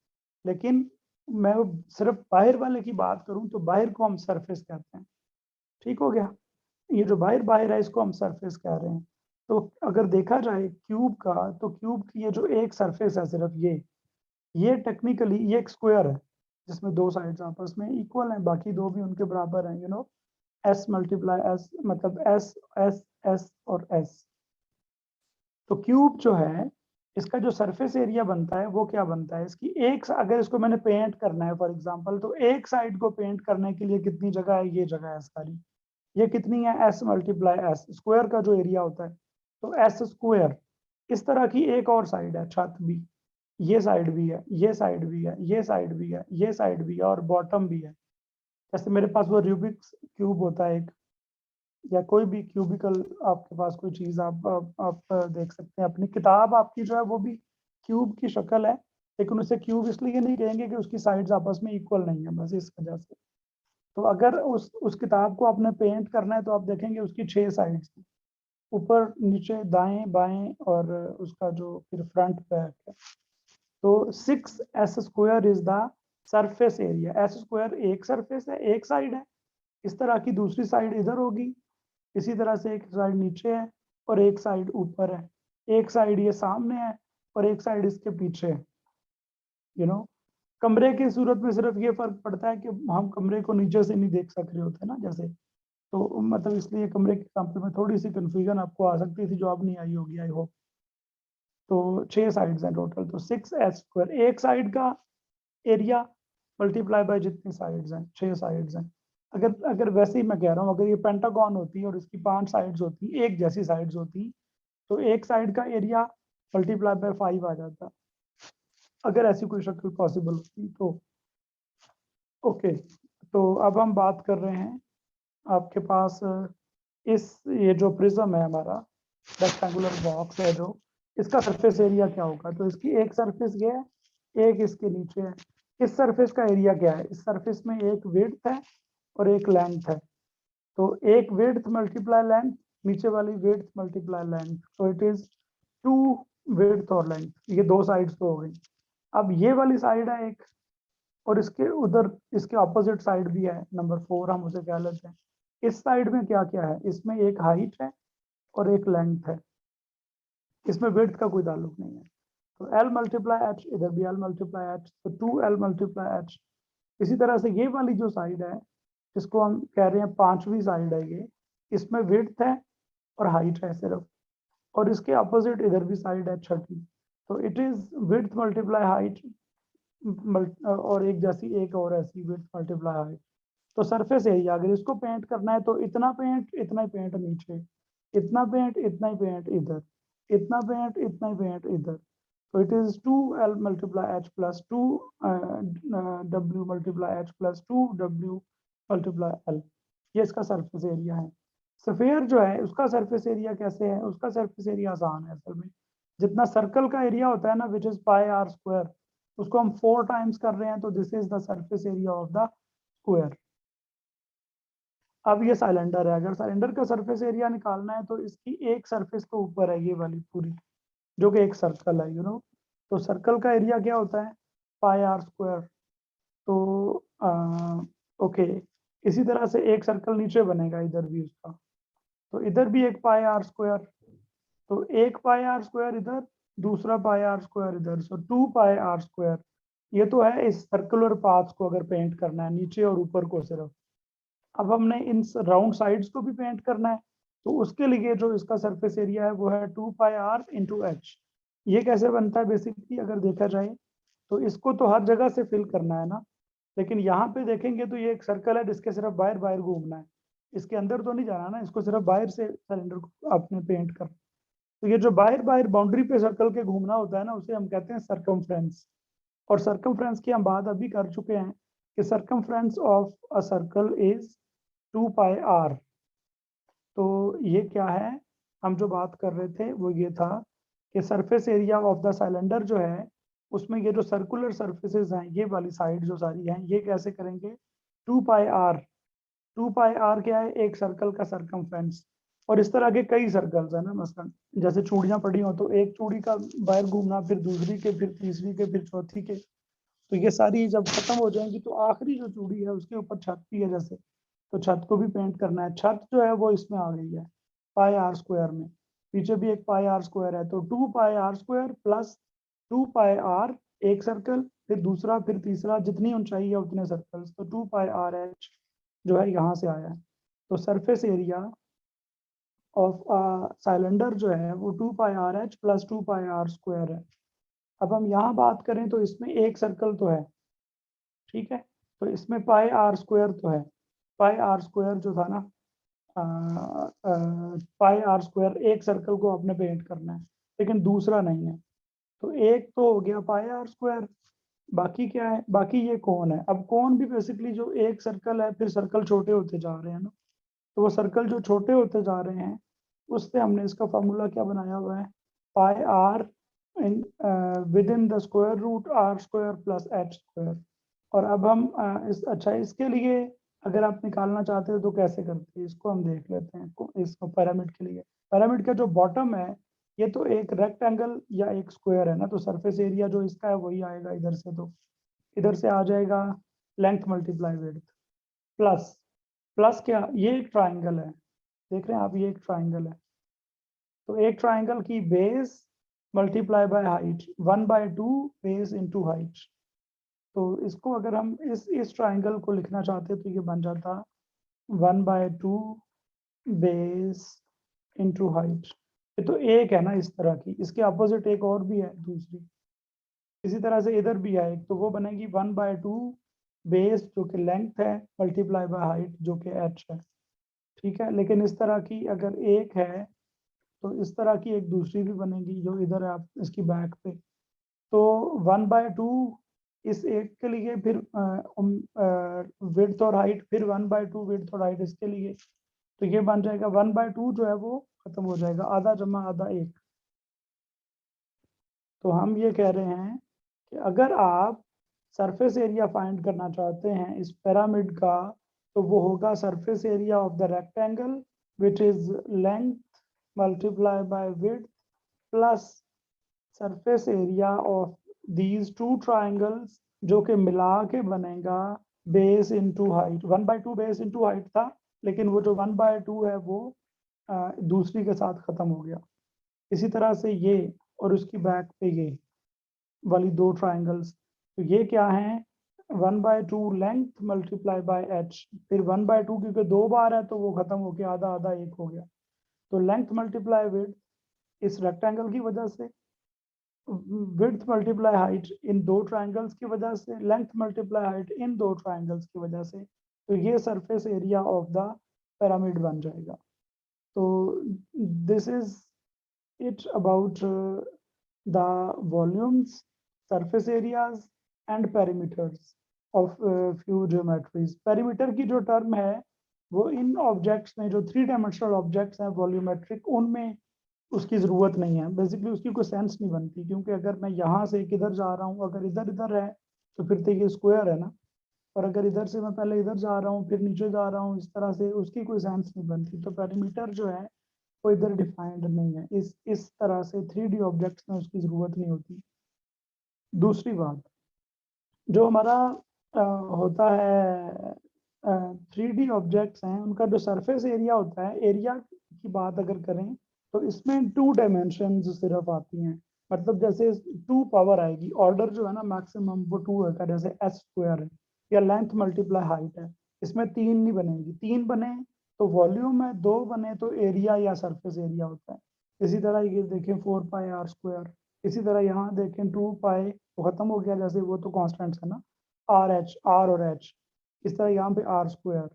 A: लेकिन मैं सिर्फ बाहर वाले की बात करूं तो बाहर को हम सरफेस कहते हैं। ठीक हो गया, ये जो बाहर बाहर है इसको हम सरफेस कह रहे हैं। तो अगर देखा जाए क्यूब का, तो क्यूब की ये जो एक सरफेस है सिर्फ ये टेक्निकली ये एक स्क्वायर है जिसमें दो साइड्स आपस में इक्वल हैं, बाकी दो भी उनके बराबर हैं, एस मल्टीप्लाई एस, मतलब एस एस एस और एस। तो क्यूब जो है इसका जो सरफेस एरिया बनता है वो क्या बनता है, इसकी एक अगर इसको मैंने पेंट करना है फॉर एग्जांपल, तो एक साइड को पेंट करने के लिए कितनी जगह है, ये जगह है सारी। ये कितनी है, एस मल्टीप्लाई एस, स्क्वायर का जो एरिया होता है, तो एस स्क्वायर। इस तरह की एक और साइड है, छत भी, ये साइड भी है, ये साइड भी है, ये साइड भी है, ये साइड भी है और बॉटम भी है। जैसे मेरे पास वो रूबिक्स क्यूब होता है एक, या कोई भी क्यूबिकल आपके पास कोई चीज आप देख सकते हैं। अपनी किताब आपकी जो है वो भी क्यूब की शक्ल है, लेकिन उसे क्यूब इसलिए नहीं कहेंगे कि उसकी साइड्स आपस में इक्वल नहीं है, बस इस वजह से। तो अगर उस किताब को आपने पेंट करना है तो आप देखेंगे उसकी 6 साइड्स, ऊपर नीचे दाएं बाएं और उसका जो फिर फ्रंट बैक है। तो 6 S square is the surface area. S square एक सरफेस है, एक साइड है। इस तरह की दूसरी साइड इधर होगी, इसी तरह से एक साइड नीचे है और एक साइड ऊपर है, एक साइड ये सामने है और एक साइड इसके पीछे है, यू नो कमरे की सूरत में सिर्फ ये फर्क पड़ता है कि हम कमरे को नीचे से नहीं देख सक रहे होते ना, जैसे, तो मतलब इसलिए कमरे के एग्जाम्पल में थोड़ी सी कंफ्यूजन आपको आ सकती थी जो अब नहीं आई होगी, आई होप। तो 6 साइड्स हैं टोटल, तो 6s², एक साइड का एरिया मल्टीप्लाई बाय जितनी साइड्स हैं, 6 साइड्स हैं। अगर अगर वैसे ही मैं कह रहा हूँ, अगर ये पेंटागन होती और इसकी 5 साइड्स होती, एक जैसी साइड्स होती, तो एक साइड का एरिया मल्टीप्लाई बाय 5 आ जाता, अगर ऐसी कोई शक्ल पॉसिबल होती तो। ओके, तो अब हम बात कर रहे हैं, आपके पास इस ये जो प्रिज्म है हमारा, रेक्टेंगुलर बॉक्स है जो, इसका सरफेस एरिया क्या होगा? तो इसकी एक सरफेस ये है, एक इसके नीचे है। इस सरफेस का एरिया क्या है? इस सरफेस में एक विड्थ है और एक लेंथ है, तो एक विड्थ मल्टीप्लाई लेंथ, नीचे वाली विड्थ मल्टीप्लाई लेंथ, तो इट इज 2 विड्थ और लेंथ, ये दो साइड्स तो हो गई। अब ये वाली साइड है एक, और इसके उधर इसके ऑपोजिट साइड भी है, नंबर 4 हम उसे कह लेते हैं। इस साइड में क्या क्या है? इसमें एक हाइट है और एक लेंथ है, इसमें विड्थ का कोई ताल्लुक नहीं है। तो L मल्टीप्लाई एच, इधर भी L मल्टीप्लाई एच, तो 2L मल्टीप्लाई एच। इसी तरह से ये वाली जो साइड है, जिसको हम कह रहे हैं पांचवी साइड है ये, इसमें विड्थ है और हाइट है सिर्फ, और इसके अपोजिट इधर भी साइड है छठी, तो it is width multiply height, और एक जैसी एक और ऐसी विड्थ मल्टीप्लाई हाइट। तो सरफेस एरिया अगर इसको पेंट करना है तो इतना पेंट, इतना ही पेंट नीचे, इतना पेंट, इतना ही पेंट इधर, इतना पेंट, इतना ही पेंट इधर, तो it is 2L multiply H plus 2W multiply H plus 2W multiply L, ये इसका सरफेस एरिया है। स्फीयर जो है उसका सरफेस एरिया कैसे है? उसका सरफेस एरिया आसान है असल में, जितना सर्कल का एरिया होता है ना, विच इज πr², उसको हम 4 टाइम्स कर रहे हैं, तो this is the surface area of the square. अब ये सिलेंडर है, अगर सिलेंडर का सरफेस एरिया निकालना है तो इसकी एक सरफेस के ऊपर है ये वाली पूरी, जो कि एक सर्कल है, तो सर्कल का एरिया क्या होता है? πr²। तो ओके, इसी तरह से एक सर्कल नीचे बनेगा इधर भी उसका, तो इधर भी एक πr², तो एक πr² इधर, दूसरा πr² इधर, सो 2πr²। ये तो है इस सर्कुलर पाथ को अगर पेंट करना है, नीचे और ऊपर को सिर्फ। अब हमने इन राउंड साइड्स को भी पेंट करना है, तो उसके लिए जो इसका सरफेस एरिया है वो है 2πr इंटू एच। ये कैसे बनता है बेसिकली अगर देखा जाए, तो इसको तो हर जगह से फिल करना है ना, लेकिन यहाँ पे देखेंगे तो ये एक सर्कल है जिसके सिर्फ बाहर बाहर घूमना है, इसके अंदर तो नहीं जाना ना, इसको सिर्फ बाहर से सिलेंडर को आपने पेंट कर। तो ये जो बाहर बाहर बाउंड्री पे सर्कल के घूमना होता है ना, उसे हम कहते हैं सरकमफ्रेंस। और सरकमफ्रेंस की हम बात अभी कर चुके हैं कि circumference of a circle is 2πr। तो ये क्या है, हम जो बात कर रहे थे वो ये था कि surface area of the cylinder जो है, उसमें ये जो सर्कुलर सरफेसेस हैं, ये वाली साइड जो सारी हैं, ये कैसे करेंगे? 2πr। 2πr क्या है? एक सर्कल का सरकमफ्रेंस। और इस तरह के कई सर्कल्स है ना, मसलन जैसे चूड़ियां पड़ी हो, तो एक चूड़ी का बाहर घूमना, फिर दूसरी के, फिर तीसरी के, फिर चौथी के, तो ये सारी जब खत्म हो जाएंगी तो आखिरी जो चूड़ी है उसके ऊपर छत भी है जैसे, तो छत को भी पेंट करना है। छत जो है वो इसमें आ गई है πr² में, पीछे भी एक πr² है, तो 2πr² प्लस 2πr, एक सर्कल, फिर दूसरा, फिर तीसरा, जितनी ऊंचाई है उतने सर्कल्स, तो 2πrh जो है यहाँ से आया है। तो सरफेस एरिया ऑफ सिलेंडर जो है वो 2πrh प्लस 2πr² है। अब हम यहाँ बात करें तो इसमें एक सर्कल तो है, ठीक है, तो इसमें πr² तो है, πr² जो था ना, πr², एक सर्कल को आपने पेंट करना है, लेकिन दूसरा नहीं है, तो एक तो हो गया πr²। बाकी क्या है? बाकी ये कोण है। अब कोण भी बेसिकली जो एक सर्कल है, फिर सर्कल छोटे होते जा रहे हैं ना, तो वो सर्कल जो छोटे होते जा रहे हैं, उससे हमने इसका फॉर्मूला क्या बनाया हुआ है? πr in with in the square root r² plus h²। और अब हम अच्छा, इसके लिए अगर आप निकालना चाहते हो तो कैसे करते हैं, इसको हम देख लेते हैं। इसको पिरामिड के लिए, पिरामिड का जो बॉटम है, ये तो एक रेक्टेंगल या एक स्क्वायर है ना, तो सरफेस एरिया जो इसका है वही आएगा इधर से, तो इधर से आ जाएगा length multiply width, plus plus क्या, ये एक ट्राइंगल है, देख रहे हैं आप, ये एक ट्राइंगल है, तो एक ट्राइंगल की base multiply by height, 1/2 base into height, तो इसको अगर हम इस ट्राइंगल को लिखना चाहते तो ये बन जाता 1/2 बेस इंटू हाइट। ये तो एक है ना इस तरह की, इसके अपोजिट एक और भी है दूसरी, इसी तरह से इधर भी है एक, तो वो बनेगी 1/2 बेस जो कि लेंथ है मल्टीप्लाई बाय हाइट जो कि h है। ठीक है, लेकिन इस तरह की अगर एक है तो इस तरह की एक दूसरी भी बनेगी जो इधर है, आप इसकी बैक पे। तो 1/2 इस एक के लिए, फिर विड्थ और हाइट, फिर 1/2 विड्थ और हाइट इसके लिए, तो ये बन जाएगा 1/2 जो है वो खत्म हो जाएगा, आधा जमा आधा एक। तो हम ये कह रहे हैं कि अगर आप सरफेस एरिया फाइंड करना चाहते हैं इस पिरामिड का, तो वो होगा surface area of the rectangle which is length multiply by width plus surface area of these two triangles जो कि मिला के बनेगा base into height. 1/2 base into height था, लेकिन वो जो 1/2 है वो दूसरी के साथ खत्म हो गया। इसी तरह से ये और उसकी बैक पे ये वाली दो ट्राइंगल्स, तो ये क्या है 1/2 लेंथ मल्टीप्लाई बाय एच, फिर 1/2 क्योंकि दो बार है तो वो खत्म हो गया, आधा आधा एक हो गया। तो लेंथ मल्टीप्लाई विड्थ इस रेक्टेंगल की वजह से, विड्थ मल्टीप्लाई हाइट इन दो ट्राइंगल्स की वजह से, लेंथ मल्टीप्लाई हाइट इन दो ट्राइंगल्स की वजह से, तो ये surface area of the pyramid बन जाएगा। तो this is it about the volumes, surface areas and perimeters of few geometries. Perimeter की जो टर्म है वो इन ऑब्जेक्ट्स में, जो 3 डायमेंशनल ऑब्जेक्ट्स हैं वॉल्यूमेट्रिक, उनमें उसकी ज़रूरत नहीं है, बेसिकली उसकी कोई सेंस नहीं बनती, क्योंकि अगर मैं यहाँ से किधर जा रहा हूँ, अगर इधर इधर है तो फिर तो ये स्क्वायर है ना, और अगर इधर से मैं पहले इधर जा रहा हूँ फिर नीचे जा रहा हूँ इस तरह से, उसकी कोई सेंस नहीं बनती। तो पेरीमीटर जो है वो इधर डिफाइंड नहीं है, इस तरह से 3D ऑब्जेक्ट्स में उसकी ज़रूरत नहीं होती। दूसरी बात, जो हमारा होता है 3D ऑब्जेक्ट्स हैं, उनका जो सरफेस एरिया होता है, एरिया की बात अगर करें तो इसमें 2 डायमेंशन सिर्फ आती हैं। मतलब जैसे 2 पावर आएगी, ऑर्डर जो है ना मैक्सिमम वो 2 है, जैसे एस स्क्वायर है या लेंथ मल्टीप्लाई हाइट है, इसमें 3 नहीं बनेगी। 3 बने तो वॉल्यूम है, 2 बने तो एरिया या सरफेस एरिया होता है। इसी तरह ये देखें 4πr², इसी तरह यहाँ देखें 2π, वो खत्म हो गया, जैसे वो तो कॉन्स्टेंट्स है ना, आर और एच। इस तरह यहाँ पे r²,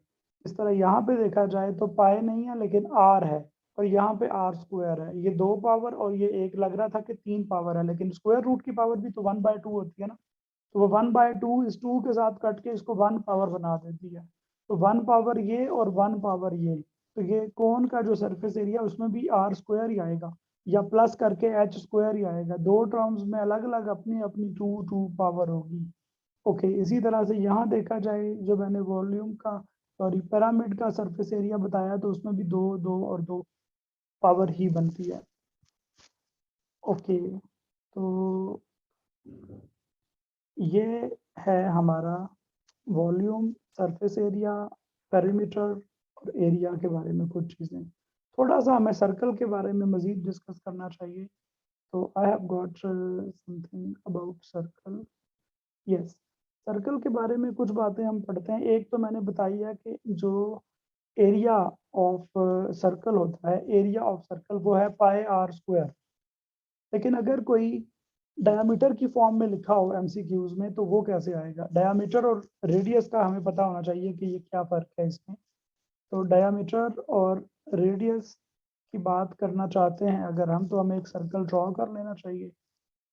A: इस तरह यहाँ पे देखा जाए तो पाई नहीं है लेकिन r है, और यहाँ पे r² है। ये 2 पावर और ये एक, लग रहा था कि 3 पावर है, लेकिन स्क्वायर रूट की पावर भी तो 1/2 होती है ना, तो वो 1/2 इस 2 के साथ कट के इसको 1 पावर बना देती है। तो 1 पावर ये और 1 पावर ये, तो ये कोन का जो सरफेस एरिया उसमें भी r² ही आएगा, या प्लस करके h² ही आएगा। दो टर्म्स में अलग अलग अपनी अपनी 2 पावर होगी। ओके, इसी तरह से यहाँ देखा जाए, जो मैंने वॉल्यूम का, सॉरी पिरामिड का सरफेस एरिया बताया, तो उसमें भी 2 और 2 पावर ही बनती है। ओके, तो ये है हमारा वॉल्यूम, सरफेस एरिया, पेरीमीटर और एरिया के बारे में कुछ चीज़ें। थोड़ा सा हमें सर्कल के बारे में मज़ीद डिस्कस करना चाहिए। तो I have got something about circle. Yes, circle के बारे में कुछ बातें हम पढ़ते हैं। एक तो मैंने बताई है कि जो एरिया ऑफ सर्कल होता है, एरिया ऑफ सर्कल वो है πr²। लेकिन अगर कोई डायमीटर की फॉर्म में लिखा हो एमसीक्यूज में, तो वो कैसे आएगा? डायमीटर और रेडियस का हमें पता होना चाहिए कि ये क्या फ़र्क है इसमें। तो डायमीटर और रेडियस की बात करना चाहते हैं अगर हम, तो हमें एक सर्कल ड्रॉ कर लेना चाहिए,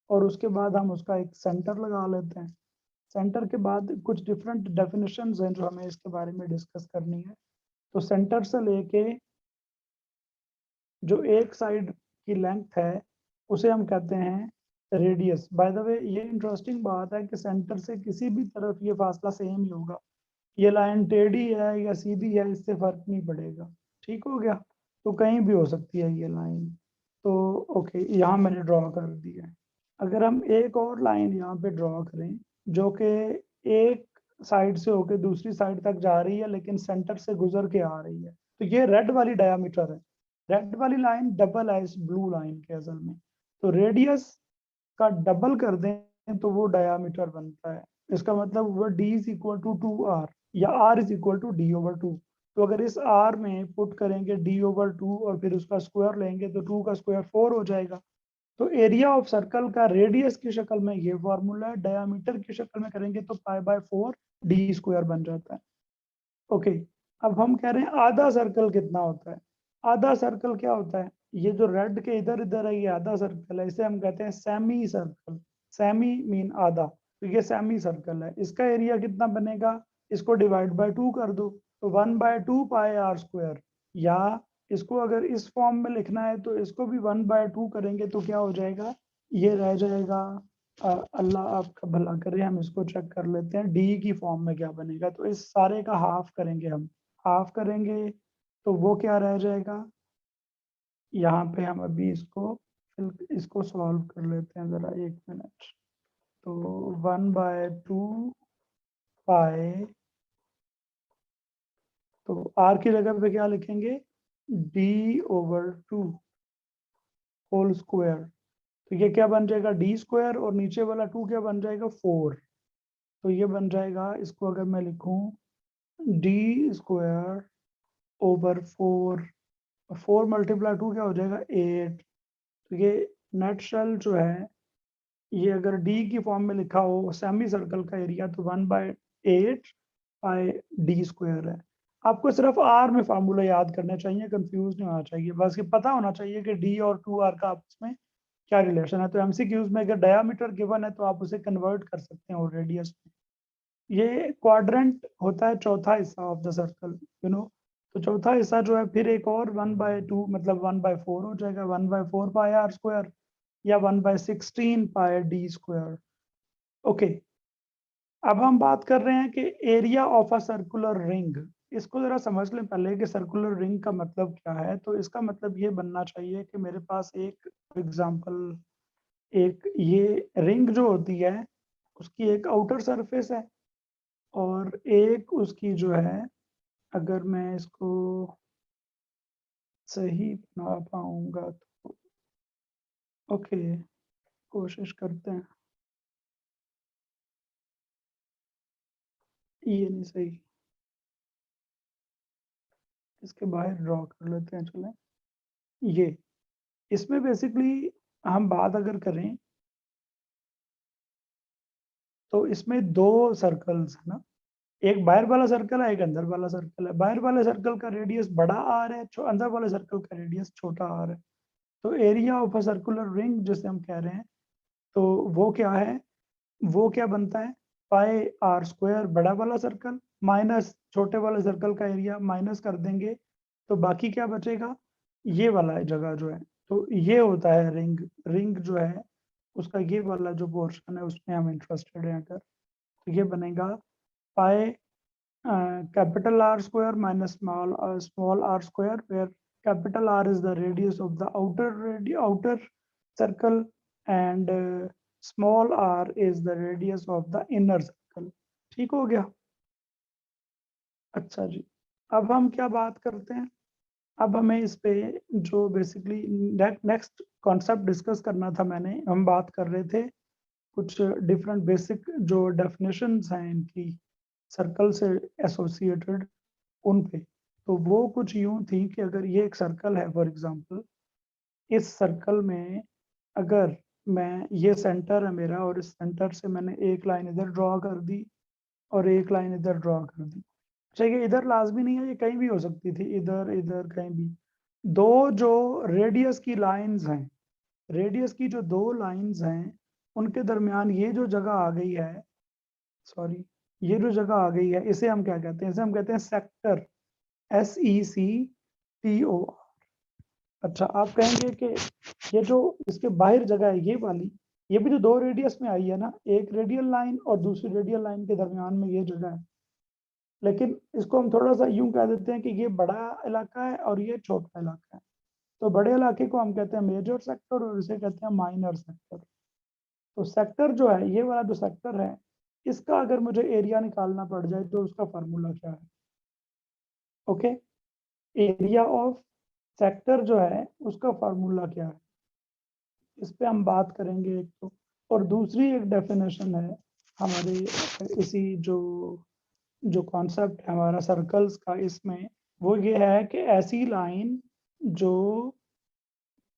A: और उसके बाद हम उसका एक सेंटर लगा लेते हैं। सेंटर के बाद कुछ डिफरेंट डेफिनेशंस हैं जो हमें इसके बारे में डिस्कस करनी है। तो सेंटर से लेके जो एक साइड की लेंथ है उसे हम कहते हैं रेडियस। बाय द वे, ये इंटरेस्टिंग बात है कि सेंटर से किसी भी तरफ ये फासला सेम ही होगा, ये लाइन टेढ़ी है या सीधी है इससे फर्क नहीं पड़ेगा। ठीक हो गया, तो कहीं भी हो सकती है ये लाइन। तो ओके, यहाँ मैंने ड्रॉ कर दिया है। अगर हम एक और लाइन यहाँ पे ड्रॉ करें जो कि एक साइड से होकर दूसरी साइड तक जा रही है लेकिन सेंटर से गुजर के आ रही है, तो ये रेड वाली डायमीटर है। रेड वाली लाइन डबल है इस ब्लू लाइन के असल में, तो रेडियस का डबल कर दें तो वो डायमीटर बनता है। इसका मतलब हुआ D is equal to 2r या r is equal to D over 2। तो अगर इस r में पुट करेंगे d ओवर 2 और फिर उसका स्क्वायर लेंगे तो 2 का स्क्वायर 4 हो जाएगा। तो एरिया ऑफ सर्कल का रेडियस की शक्ल में ये फॉर्मूला है, डायमीटर की शक्ल में करेंगे तो पाई बाय 4 डी स्क्वायर बन जाता है। ओके, अब हम कह रहे हैं आधा सर्कल कितना होता है। आधा सर्कल क्या होता है, ये जो रेड के इधर इधर है ये आधा सर्कल है, इसे हम कहते हैं सेमी सर्कल। सेमी मीन आधा, तो ये सेमी सर्कल है। इसका एरिया कितना बनेगा, इसको डिवाइड बाय 2 कर दो तो 1/2 पाई आर स्क्वायर। या इसको अगर इस फॉर्म में लिखना है तो इसको भी 1/2 करेंगे तो क्या हो जाएगा, ये रह जाएगा। अल्लाह आपका भला करे, हम इसको चेक कर लेते हैं डी की फॉर्म में क्या बनेगा। तो इस सारे का हाफ करेंगे, हम हाफ करेंगे तो वो क्या रह जाएगा। यहाँ पे हम अभी इसको सॉल्व कर लेते हैं ज़रा, 1 मिनट। तो 1/2 पाए, तो आर की जगह पे क्या लिखेंगे, डी ओवर 2 होल स्क्वायर। तो ये क्या बन जाएगा, डी स्क्वायर, और नीचे वाला 2 क्या बन जाएगा, 4। तो ये बन जाएगा, इसको अगर मैं लिखूं डी स्क्वायर ओवर 4, 4 मल्टीप्लाई 2 क्या हो जाएगा, 8। तो ये नेट शेल जो है, ये अगर डी की फॉर्म में लिखा हो सेमी सर्कल का एरिया तो 1/8 पाई डी स्क्वायर है। आपको सिर्फ आर में फार्मूला याद करने चाहिए, कंफ्यूज नहीं होना चाहिए, बस ये पता होना चाहिए कि डी और 2r का आपस में क्या रिलेशन है। तो एमसीक्यूज में अगर डायामीटर गिवन है तो आप उसे कन्वर्ट कर सकते हैं और रेडियस में। ये क्वाड्रेंट होता है चौथा हिस्सा of the circle, you know. तो चौथा हिस्सा जो है फिर एक और 1/2 मतलब 1/4 हो जाएगा, 1/4 पाई आर स्क्वायर या 1/16 पाई डी स्क्वायर। ओके, अब हम बात कर रहे हैं कि area of a circular ring. इसको जरा समझ लें पहले कि सर्कुलर रिंग का मतलब क्या है। तो इसका मतलब ये बनना चाहिए कि मेरे पास एक एग्जांपल, एक ये रिंग जो होती है उसकी एक आउटर सरफेस है और एक उसकी जो है, अगर मैं इसको सही बना पाऊंगा तो ओके, कोशिश करते हैं। ये नहीं सही, इसके बाहर ड्रॉ कर लेते हैं, चलें। ये इसमें बेसिकली हम बात अगर करें तो इसमें दो सर्कल्स है ना, एक बाहर वाला सर्कल है, एक अंदर वाला सर्कल है। बाहर वाले सर्कल का रेडियस बड़ा आर है, अंदर वाले सर्कल का रेडियस छोटा आर है। तो area of a circular ring जिसे हम कह रहे हैं, तो वो क्या है, वो क्या बनता है, पाई आर स्क्वायर बड़ा वाला सर्कल माइनस छोटे वाले सर्कल का एरिया, माइनस कर देंगे तो बाकी क्या बचेगा, ये वाला जगह जो है। तो ये होता है रिंग। रिंग जो है उसका ये वाला जो पोर्शन है उसमें हम इंटरेस्टेड हैं। अगर तो ये बनेगा पाई capital R square minus small r square, where capital R is the radius of the outer circle and small r is the radius of the inner circle। ठीक हो गया। अच्छा जी, अब हम क्या बात करते हैं, अब हमें इस पे जो बेसिकली नेक्स्ट कॉन्सेप्ट डिस्कस करना था, मैंने हम बात कर रहे थे कुछ डिफरेंट बेसिक जो डेफिनेशंस हैं इनकी सर्कल से एसोसिएटेड, उन पे। तो वो कुछ यूं थी कि अगर ये एक सर्कल है फॉर एग्जांपल, इस सर्कल में अगर मैं, ये सेंटर है मेरा और इस सेंटर से मैंने एक लाइन इधर ड्रॉ कर दी और एक लाइन इधर ड्रॉ कर दी। अच्छा, ये इधर लाजमी नहीं है, ये कहीं भी हो सकती थी, इधर इधर कहीं भी। दो जो रेडियस की लाइंस हैं, रेडियस की जो दो लाइंस हैं उनके दरमियान ये जो जगह आ गई है, सॉरी, ये जो जगह आ गई है इसे हम क्या कहते हैं, इसे हम कहते हैं सेक्टर, SECTO। अच्छा, आप कहेंगे कि ये जो इसके बाहर जगह है ये वाली, ये भी तो दो रेडियस में आई है ना, एक रेडियल लाइन और दूसरी रेडियल लाइन के दरमियान में ये जगह है। लेकिन इसको हम थोड़ा सा यूं कह देते हैं कि ये बड़ा इलाका है और ये छोटा इलाका है। तो बड़े इलाके को हम कहते हैं मेजर सेक्टर और इसे कहते हैं माइनर सेक्टर। तो सेक्टर जो है, ये वाला जो सेक्टर है, इसका अगर मुझे एरिया निकालना पड़ जाए तो उसका फार्मूला क्या है। ओके, एरिया ऑफ सेक्टर जो है उसका फार्मूला क्या है, इस पे हम बात करेंगे एक तो। और दूसरी एक डेफिनेशन है हमारे इसी जो कॉन्सेप्ट है हमारा सर्कल्स का, इसमें वो ये है कि ऐसी लाइन जो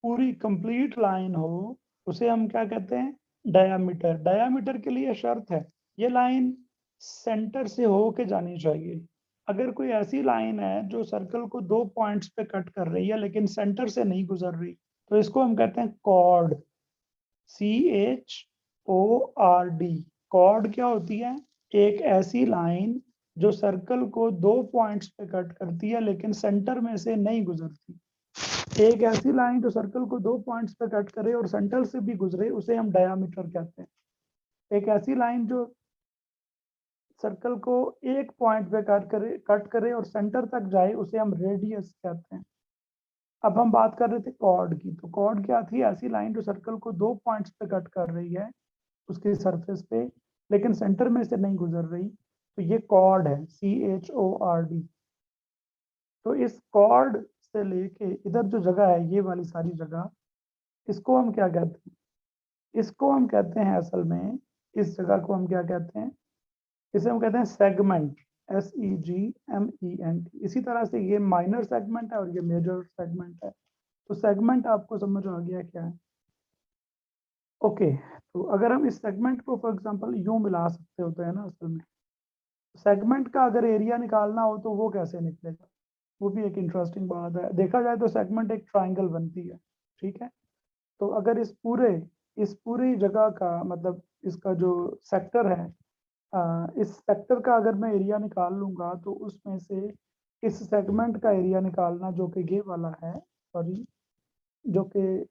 A: पूरी कंप्लीट लाइन हो उसे हम क्या कहते हैं, डायामीटर। डायामीटर के लिए शर्त है ये लाइन सेंटर से हो के जानी चाहिए। अगर कोई ऐसी लाइन है जो सर्कल को 2 पॉइंट्स पे कट कर रही है लेकिन सेंटर से नहीं गुजर रही, तो इसको हम कहते हैं कॉर्ड। CHORD। कॉर्ड क्या होती है? एक ऐसी लाइन जो सर्कल को 2 पॉइंट्स पे कट करती है लेकिन सेंटर में से नहीं गुजरती। एक ऐसी लाइन जो सर्कल को 2 पॉइंट्स पे कट करे और सेंटर से भी गुजरे उसे हम डायामीटर कहते हैं। एक ऐसी लाइन जो सर्कल को एक पॉइंट पे कट करे और सेंटर तक जाए उसे हम रेडियस कहते हैं। अब हम बात कर रहे थे कॉर्ड की, तो कॉर्ड क्या थी? ऐसी लाइन जो सर्कल को 2 पॉइंट्स पे कट कर रही है उसके सरफेस पे लेकिन सेंटर में से नहीं गुजर रही, तो ये कॉर्ड है, CHORD। तो इस कॉर्ड से लेके इधर जो जगह है, ये वाली सारी जगह, इसको हम क्या कहते हैं? इसको हम कहते हैं असल में, इस जगह को हम क्या कहते हैं? इसे हम कहते हैं सेगमेंट, SEGMENT। इसी तरह से ये माइनर सेगमेंट है और ये मेजर सेगमेंट है। तो सेगमेंट आपको समझ आ गया क्या है? ओके, तो अगर हम इस सेगमेंट को फॉर एग्जांपल यूं मिला सकते होते हैं ना, असल में सेगमेंट का अगर एरिया निकालना हो तो वो कैसे निकलेगा? वो भी एक इंटरेस्टिंग बात है। देखा जाए तो सेगमेंट एक ट्राइंगल बनती है, ठीक है? तो अगर इस पूरी जगह का मतलब इसका जो सेक्टर है, इस सेक्टर का अगर मैं एरिया निकाल लूंगा तो उसमें से इस सेगमेंट का एरिया निकालना जो कि ये वाला है, सॉरी, जो कि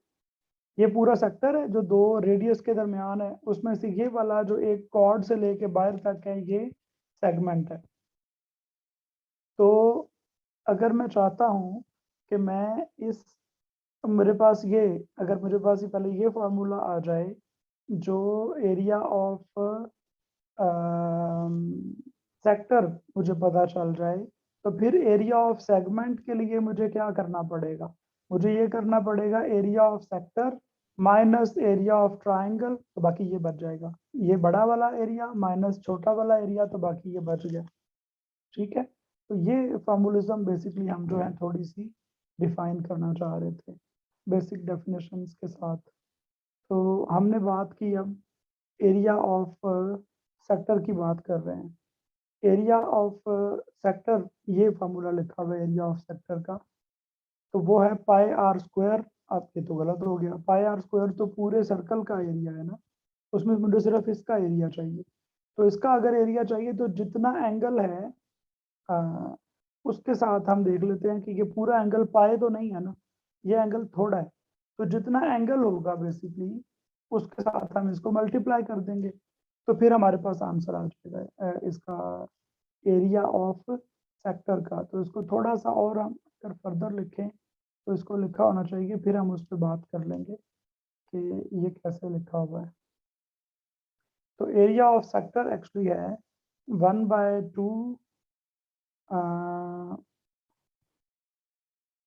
A: ये पूरा सेक्टर है जो 2 रेडियस के दरमियान है, उसमें से ये वाला जो एक कॉर्ड से लेके बाहर तक है ये सेगमेंट है। तो अगर मैं चाहता हूँ कि मैं इस मेरे पास ये अगर मेरे पास ये पहले ये फार्मूला आ जाए जो एरिया ऑफ सेक्टर मुझे पता चल जाए, तो फिर एरिया ऑफ सेगमेंट के लिए मुझे क्या करना पड़ेगा? मुझे ये करना पड़ेगा area of sector minus area of triangle, तो बाकी ये बच जाएगा। ये बड़ा वाला एरिया माइनस छोटा वाला एरिया, तो बाकी ये बच गया। ठीक है, तो ये फार्मूलिज्म बेसिकली हम जो है थोड़ी सी डिफाइन करना चाह रहे थे बेसिक डेफिनेशंस के साथ। तो हमने बात की अब एरिया ऑफ सेक्टर की बात कर रहे हैं। एरिया ऑफ सेक्टर, ये फार्मूला लिखा हुआ है एरिया ऑफ सेक्टर का, तो वो है पाई आर स्क्वायर। अब ये तो गलत हो गया, पाई आर स्क्वायर तो पूरे सर्कल का एरिया है ना, उसमें मुझे सिर्फ इसका एरिया चाहिए। तो इसका अगर एरिया चाहिए तो जितना एंगल है आ, उसके साथ हम देख लेते हैं कि ये पूरा एंगल पाए तो नहीं है ना, ये एंगल थोड़ा है, तो जितना एंगल होगा बेसिकली उसके साथ हम इसको मल्टीप्लाई कर देंगे, तो फिर हमारे पास आंसर आ जाएगा इसका एरिया ऑफ सेक्टर का। तो इसको थोड़ा सा और हम अगर फर्दर लिखें तो इसको लिखा होना चाहिए, फिर हम उस पर बात कर लेंगे कि ये कैसे लिखा हुआ है। तो एरिया ऑफ सेक्टर एक्चुअली है 1/2,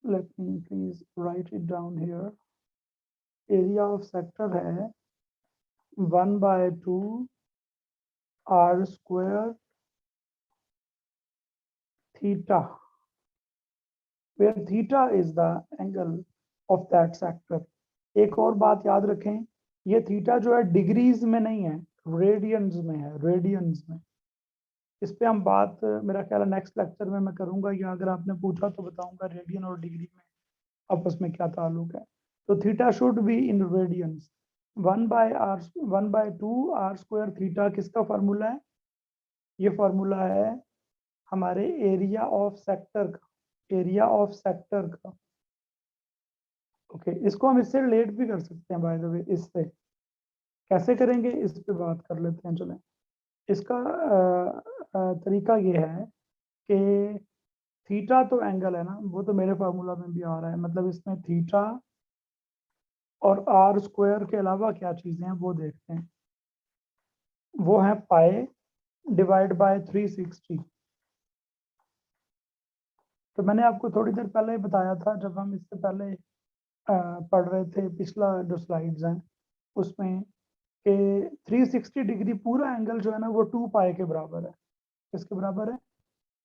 A: let me please write it down here. Area of sector है 1/2 r square theta, where theta is the angle of that sector. एक और बात याद रखें, ये थीटा जो है डिग्रीज में नहीं है, रेडियंस में है, रेडियंस में। इस पे हम बात मेरा ख्याल है नेक्स्ट लेक्चर में मैं करूंगा, या अगर आपने पूछा तो बताऊंगा रेडियन और डिग्री में आपस में क्या ताल्लुक है। तो theta should be in radiance. 1/2 r square theta किसका फार्मूला है? ये फार्मूला है हमारे एरिया ऑफ सेक्टर का, एरिया ऑफ सेक्टर का। ओके, इसको हम इससे रिलेट भी कर सकते हैं बाय द वे। इससे कैसे करेंगे इस पे बात कर लेते हैं। चलें, इसका तरीका ये है कि थीटा तो एंगल है ना, वो तो मेरे फार्मूला में भी आ रहा है, मतलब इसमें थीटा और आर स्क्वायर के अलावा क्या चीज़ें हैं वो देखते हैं। वो है पाई डिवाइड बाय 360। तो मैंने आपको थोड़ी देर पहले ही बताया था, जब हम इससे पहले पढ़ रहे थे पिछला जो स्लाइड्स हैं उसमें, कि 360 डिग्री पूरा एंगल जो है ना वो 2 पाई के बराबर है। किसके बराबर है?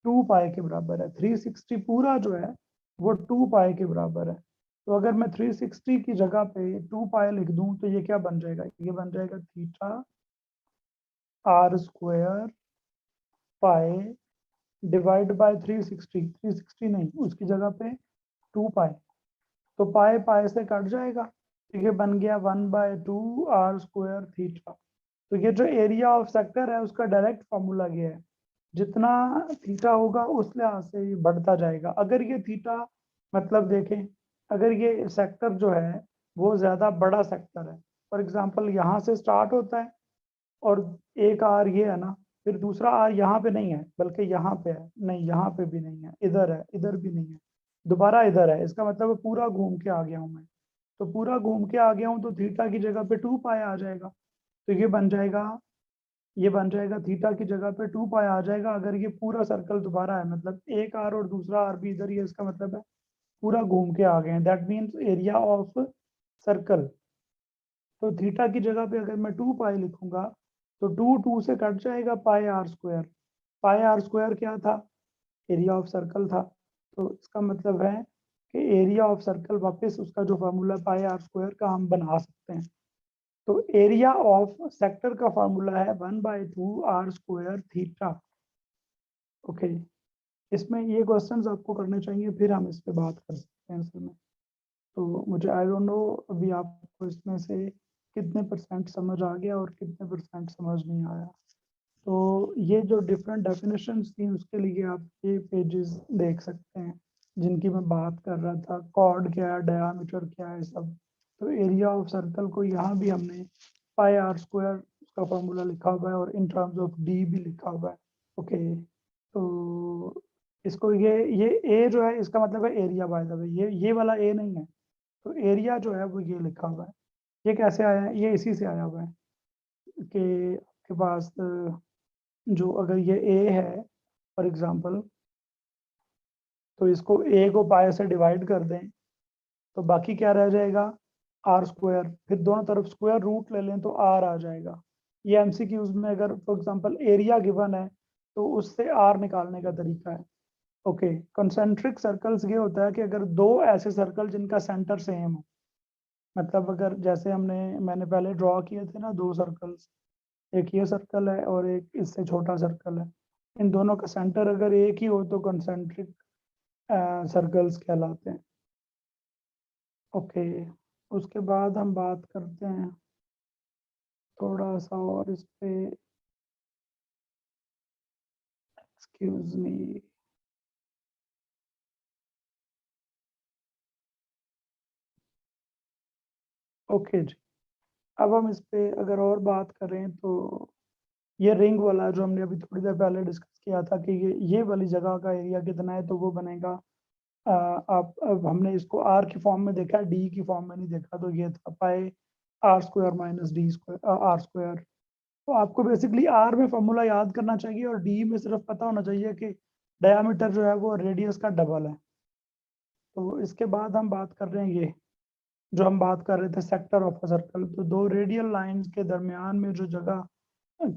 A: 2 पाई के बराबर है। 360 पूरा जो है वो 2 पाई के बराबर है। तो अगर मैं 360 की जगह पे 2 पाई लिख दूं तो ये क्या बन जाएगा? ये बन जाएगा theta R square pi divide by 360। 360 नहीं, उसकी जगह पे 2 पाई। तो पाई पाई से कट जाएगा, तो ये बन गया 1/2 आर स्क्वायर थीटा। तो ये जो एरिया ऑफ सेक्टर है उसका डायरेक्ट फॉर्मूला ये है। जितना थीटा होगा उस लिहाज से ये बढ़ता जाएगा। अगर ये थीटा मतलब देखें, अगर ये सेक्टर जो है वो ज़्यादा बड़ा सेक्टर है, फॉर एग्जांपल यहाँ से स्टार्ट होता है और एक आर ये है ना, फिर दूसरा आर यहाँ पे नहीं है बल्कि यहाँ पे है, नहीं यहाँ पे भी नहीं है, इधर है, इधर भी नहीं है, दोबारा इधर है, इसका मतलब पूरा घूम के आ गया हूँ मैं। तो पूरा घूम के आ गया हूँ तो थीटा की जगह पे 2 पाई आ जाएगा। तो ये बन जाएगा थीटा की जगह पे 2 पाई आ जाएगा। अगर ये पूरा सर्कल दोबारा है, मतलब एक आर और दूसरा आर भी इधर ही है, इसका मतलब है पूरा घूम के आ गए हैं। That means area of circle. तो थीटा की जगह पे अगर मैं 2 पाई लिखूंगा तो 2 से कट जाएगा pi R square. Pi R square क्या था? एरिया ऑफ सर्कल था। तो इसका मतलब है कि एरिया ऑफ सर्कल वापस उसका जो फार्मूला पाई आर स्क्वायर का हम बना सकते हैं। तो एरिया ऑफ सेक्टर का फार्मूला है 1/2 आर स्क्वायर थीटा। ओके, इसमें ये क्वेश्चंस आपको करने चाहिए, फिर हम इस पे बात कर सकते हैं असल में। तो मुझे आई डोंट नो अभी आपको इसमें से कितने परसेंट समझ आ गया और कितने परसेंट समझ नहीं आया। तो ये जो डिफरेंट डेफिनेशंस थी उसके लिए आप ये पेजेस देख सकते हैं जिनकी मैं बात कर रहा था। कॉर्ड क्या है, डायामीटर क्या है, सब। तो एरिया ऑफ सर्कल को यहाँ भी हमने पाई आर स्क्वायर उसका फॉर्मूला लिखा हुआ है और इन टर्म्स ऑफ डी भी लिखा हुआ है। ओके, तो इसको ये ए जो है इसका मतलब है एरिया, बाय द वे ये वाला ए नहीं है। तो एरिया जो है वो ये लिखा हुआ है। ये कैसे आया है? ये इसी से आया हुआ है कि आपके पास जो अगर ये ए है फॉर एग्जांपल, तो इसको ए को पाई से डिवाइड कर दें तो बाकी क्या रह जाएगा? R square. फिर दोनों तरफ स्क्वायर रूट ले लें तो आर आ जाएगा। ये एमसीक्यूज में अगर फॉर एग्जांपल एरिया गिवन है तो उससे आर निकालने का तरीका है। ओके, कंसेंट्रिक सर्कल्स ये होता है कि अगर दो ऐसे सर्कल जिनका सेंटर सेम हो, मतलब अगर जैसे मैंने पहले ड्रॉ किए थे ना दो सर्कल्स, एक ये सर्कल है और एक इससे छोटा सर्कल है, इन दोनों का सेंटर अगर एक ही हो तो कंसेंट्रिक सर्कल्स कहलाते हैं। ओके, उसके बाद हम बात करते हैं थोड़ा सा और इस पे। Excuse me. ओके जी, अब हम इस पे अगर और बात करें तो ये रिंग वाला जो हमने अभी थोड़ी देर पहले डिस्कस किया था कि ये वाली जगह का एरिया कितना है, तो वो बनेगा आप अब हमने इसको आर की फॉर्म में देखा, डी की फॉर्म में नहीं देखा। तो ये था pi R square minus D square R square. तो आपको बेसिकली आर में फॉर्मूला याद करना चाहिए और डी में सिर्फ पता होना चाहिए कि डायामीटर जो है वो रेडियस का डबल है। तो इसके बाद हम बात कर रहे हैं ये जो हम बात कर रहे थे सेक्टर ऑफ अ सर्कल। तो दो रेडियल लाइंस के दरमियान में जो जगह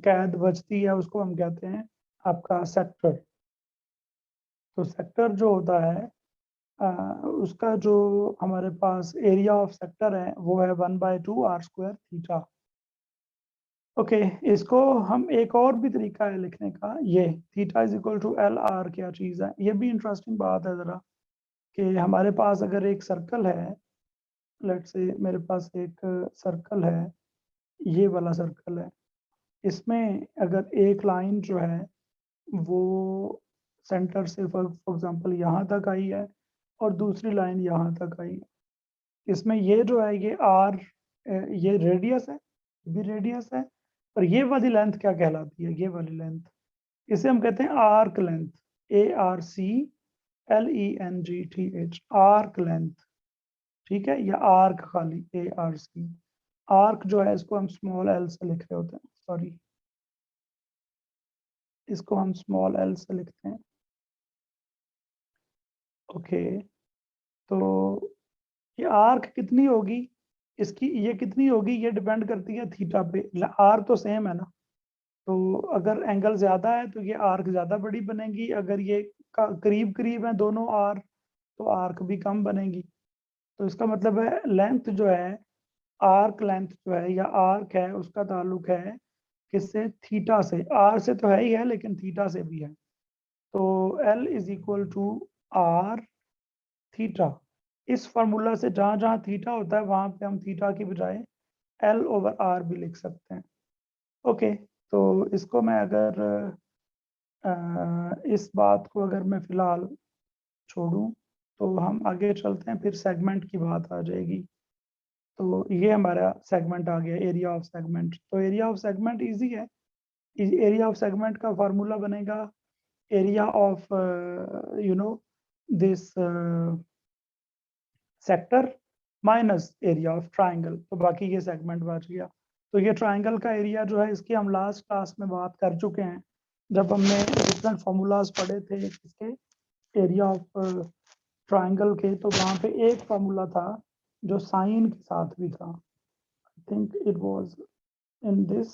A: कैद बचती है उसको हम कहते हैं आपका सेक्टर। तो सेक्टर जो होता है उसका जो हमारे पास एरिया ऑफ सेक्टर है वो है 1/2 आर स्क्वायर थीटा। ओके, इसको हम एक और भी तरीका है लिखने का, ये theta is equal to L R क्या चीज़ है। ये भी इंटरेस्टिंग बात है ज़रा, कि हमारे पास अगर एक सर्कल है, लेट्स से मेरे पास एक सर्कल है, ये वाला सर्कल है, इसमें अगर एक लाइन जो है वो सेंटर से फॉर एग्जांपल यहाँ तक आई है और दूसरी लाइन यहाँ तक आई है। इसमें ये जो है ये आर, ये रेडियस है, भी रेडियस है। और ये वाली लेंथ क्या कहलाती है? ये वाली लेंथ, इसे हम कहते हैं arc length. ARCLENGTH, arc length. ठीक है, या आर्क खाली ARC। आर्क जो है इसको हम स्मॉल एल से लिख रहे होते हैं, सॉरी, इसको हम स्मॉल एल से लिखते हैं। ओके, तो ये आर्क कितनी होगी? इसकी ये कितनी होगी, ये डिपेंड करती है थीटा पे। आर तो सेम है ना, तो अगर एंगल ज्यादा है तो ये आर्क ज्यादा बड़ी बनेगी, अगर ये करीब करीब है दोनों आर तो आर्क भी कम बनेगी। तो इसका मतलब है लेंथ जो है, आर्क लेंथ जो है या आर्क है, उसका ताल्लुक है किससे, थीटा से। आर से तो है ही है, लेकिन थीटा से भी है। तो L is equal to R theta. इस फार्मूला से जहां जहां थीटा होता है वहां पे हम थीटा की बजाय L ओवर आर भी लिख सकते हैं। ओके, तो इसको मैं अगर इस बात को अगर मैं फिलहाल छोड़ूं तो हम आगे चलते हैं, फिर सेगमेंट की बात आ जाएगी। तो ये हमारा सेगमेंट आ गया, एरिया ऑफ सेगमेंट। तो एरिया ऑफ सेगमेंट इजी है। एरिया ऑफ सेगमेंट का फार्मूला बनेगा area of you know this sector minus area of triangle. तो बाकी ये सेगमेंट बच गया। तो ये ट्राइंगल का एरिया जो है, इसकी हम लास्ट क्लास में बात कर चुके हैं जब हमने डिफरेंट फार्मूलाज पढ़े थे इसके एरिया ऑफ ट्राइंगल के। तो वहाँ पे एक फार्मूला था जो साइन के साथ भी था। I think it was in this,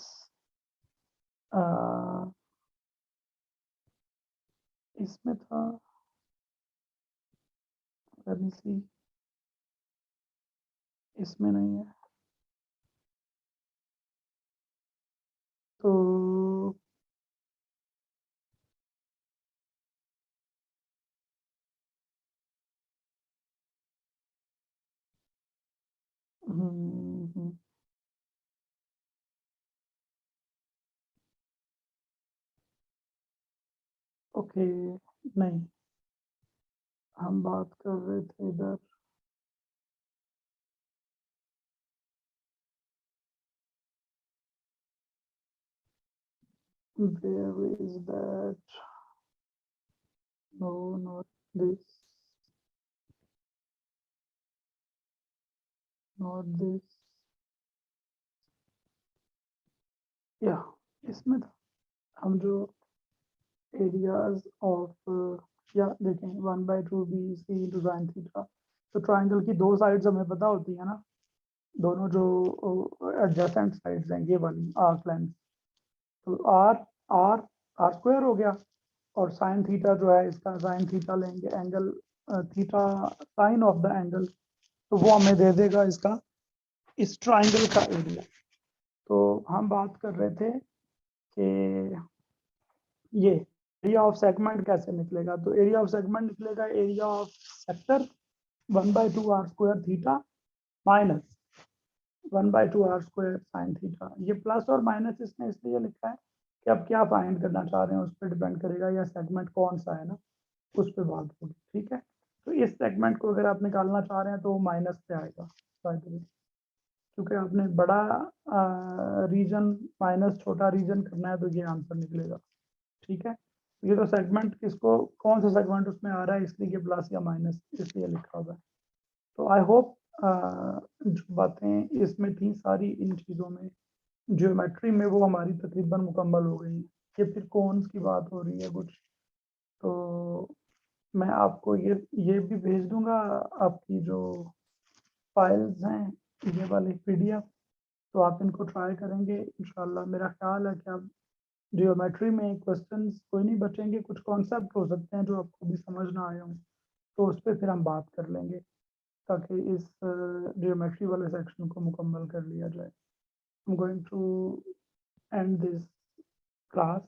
A: इसमें था, let me see, इसमें नहीं है। तो ओके, नहीं, हम बात कर रहे थे इधर, where is that, no, not this, not this, या इसमें था। हम जो एरियाज ऑफ, या देखें 1/2 B C into sine theta. तो ट्राइंगल की दो साइड्स हमें पता होती है ना, दोनों जो एडजेसेंट साइड्स हैं, ये वाली आर्क लेंथ। तो आर आर आर स्क्वायर हो गया, और साइन थीटा जो है, इसका साइन थीटा लेंगे, angle theta sine of the angle, तो वो हमें दे देगा इसका, इस ट्राइंगल का एरिया। तो हम बात कर रहे थे कि ये एरिया ऑफ सेगमेंट कैसे निकलेगा। तो एरिया ऑफ सेगमेंट निकलेगा area of sector 1/2 R square theta minus 1/2 R square sine theta. ये प्लस और माइनस इसने इसलिए लिखा है कि आप क्या फाइंड करना चाह रहे हैं उस पर डिपेंड करेगा, या सेगमेंट कौन सा है ना, उस पर बात होगी। ठीक है, तो इस सेगमेंट को अगर आप निकालना चाह रहे हैं तो माइनस से आएगा, क्योंकि आपने बड़ा रीजन माइनस छोटा रीजन करना है, तो ये आंसर निकलेगा। ठीक है, ये तो सेगमेंट किसको, कौन सा सेगमेंट उसमें आ रहा है, इसलिए ये प्लस या माइनस इसलिए लिखा हुआ है। तो आई होप जो बातें इसमें थी सारी, इन चीज़ों में ज्योमेट्री में, वो हमारी तकरीबन मुकम्मल हो गई। ये फिर कौन की बात हो रही है कुछ, तो मैं आपको ये भी भेज दूंगा, आपकी जो फाइल्स हैं ये वाली PDF। तो आप इनको ट्राई करेंगे इंशाल्लाह। मेरा ख्याल है कि आप जियोमेट्री में क्वेश्चंस कोई नहीं बचेंगे, कुछ कॉन्सेप्ट हो सकते हैं जो आपको भी समझ ना आए हों, तो उस पर फिर हम बात कर लेंगे, ताकि इस जियोमेट्री वाले सेक्शन को मुकम्मल कर लिया जाए। I am going to end this class.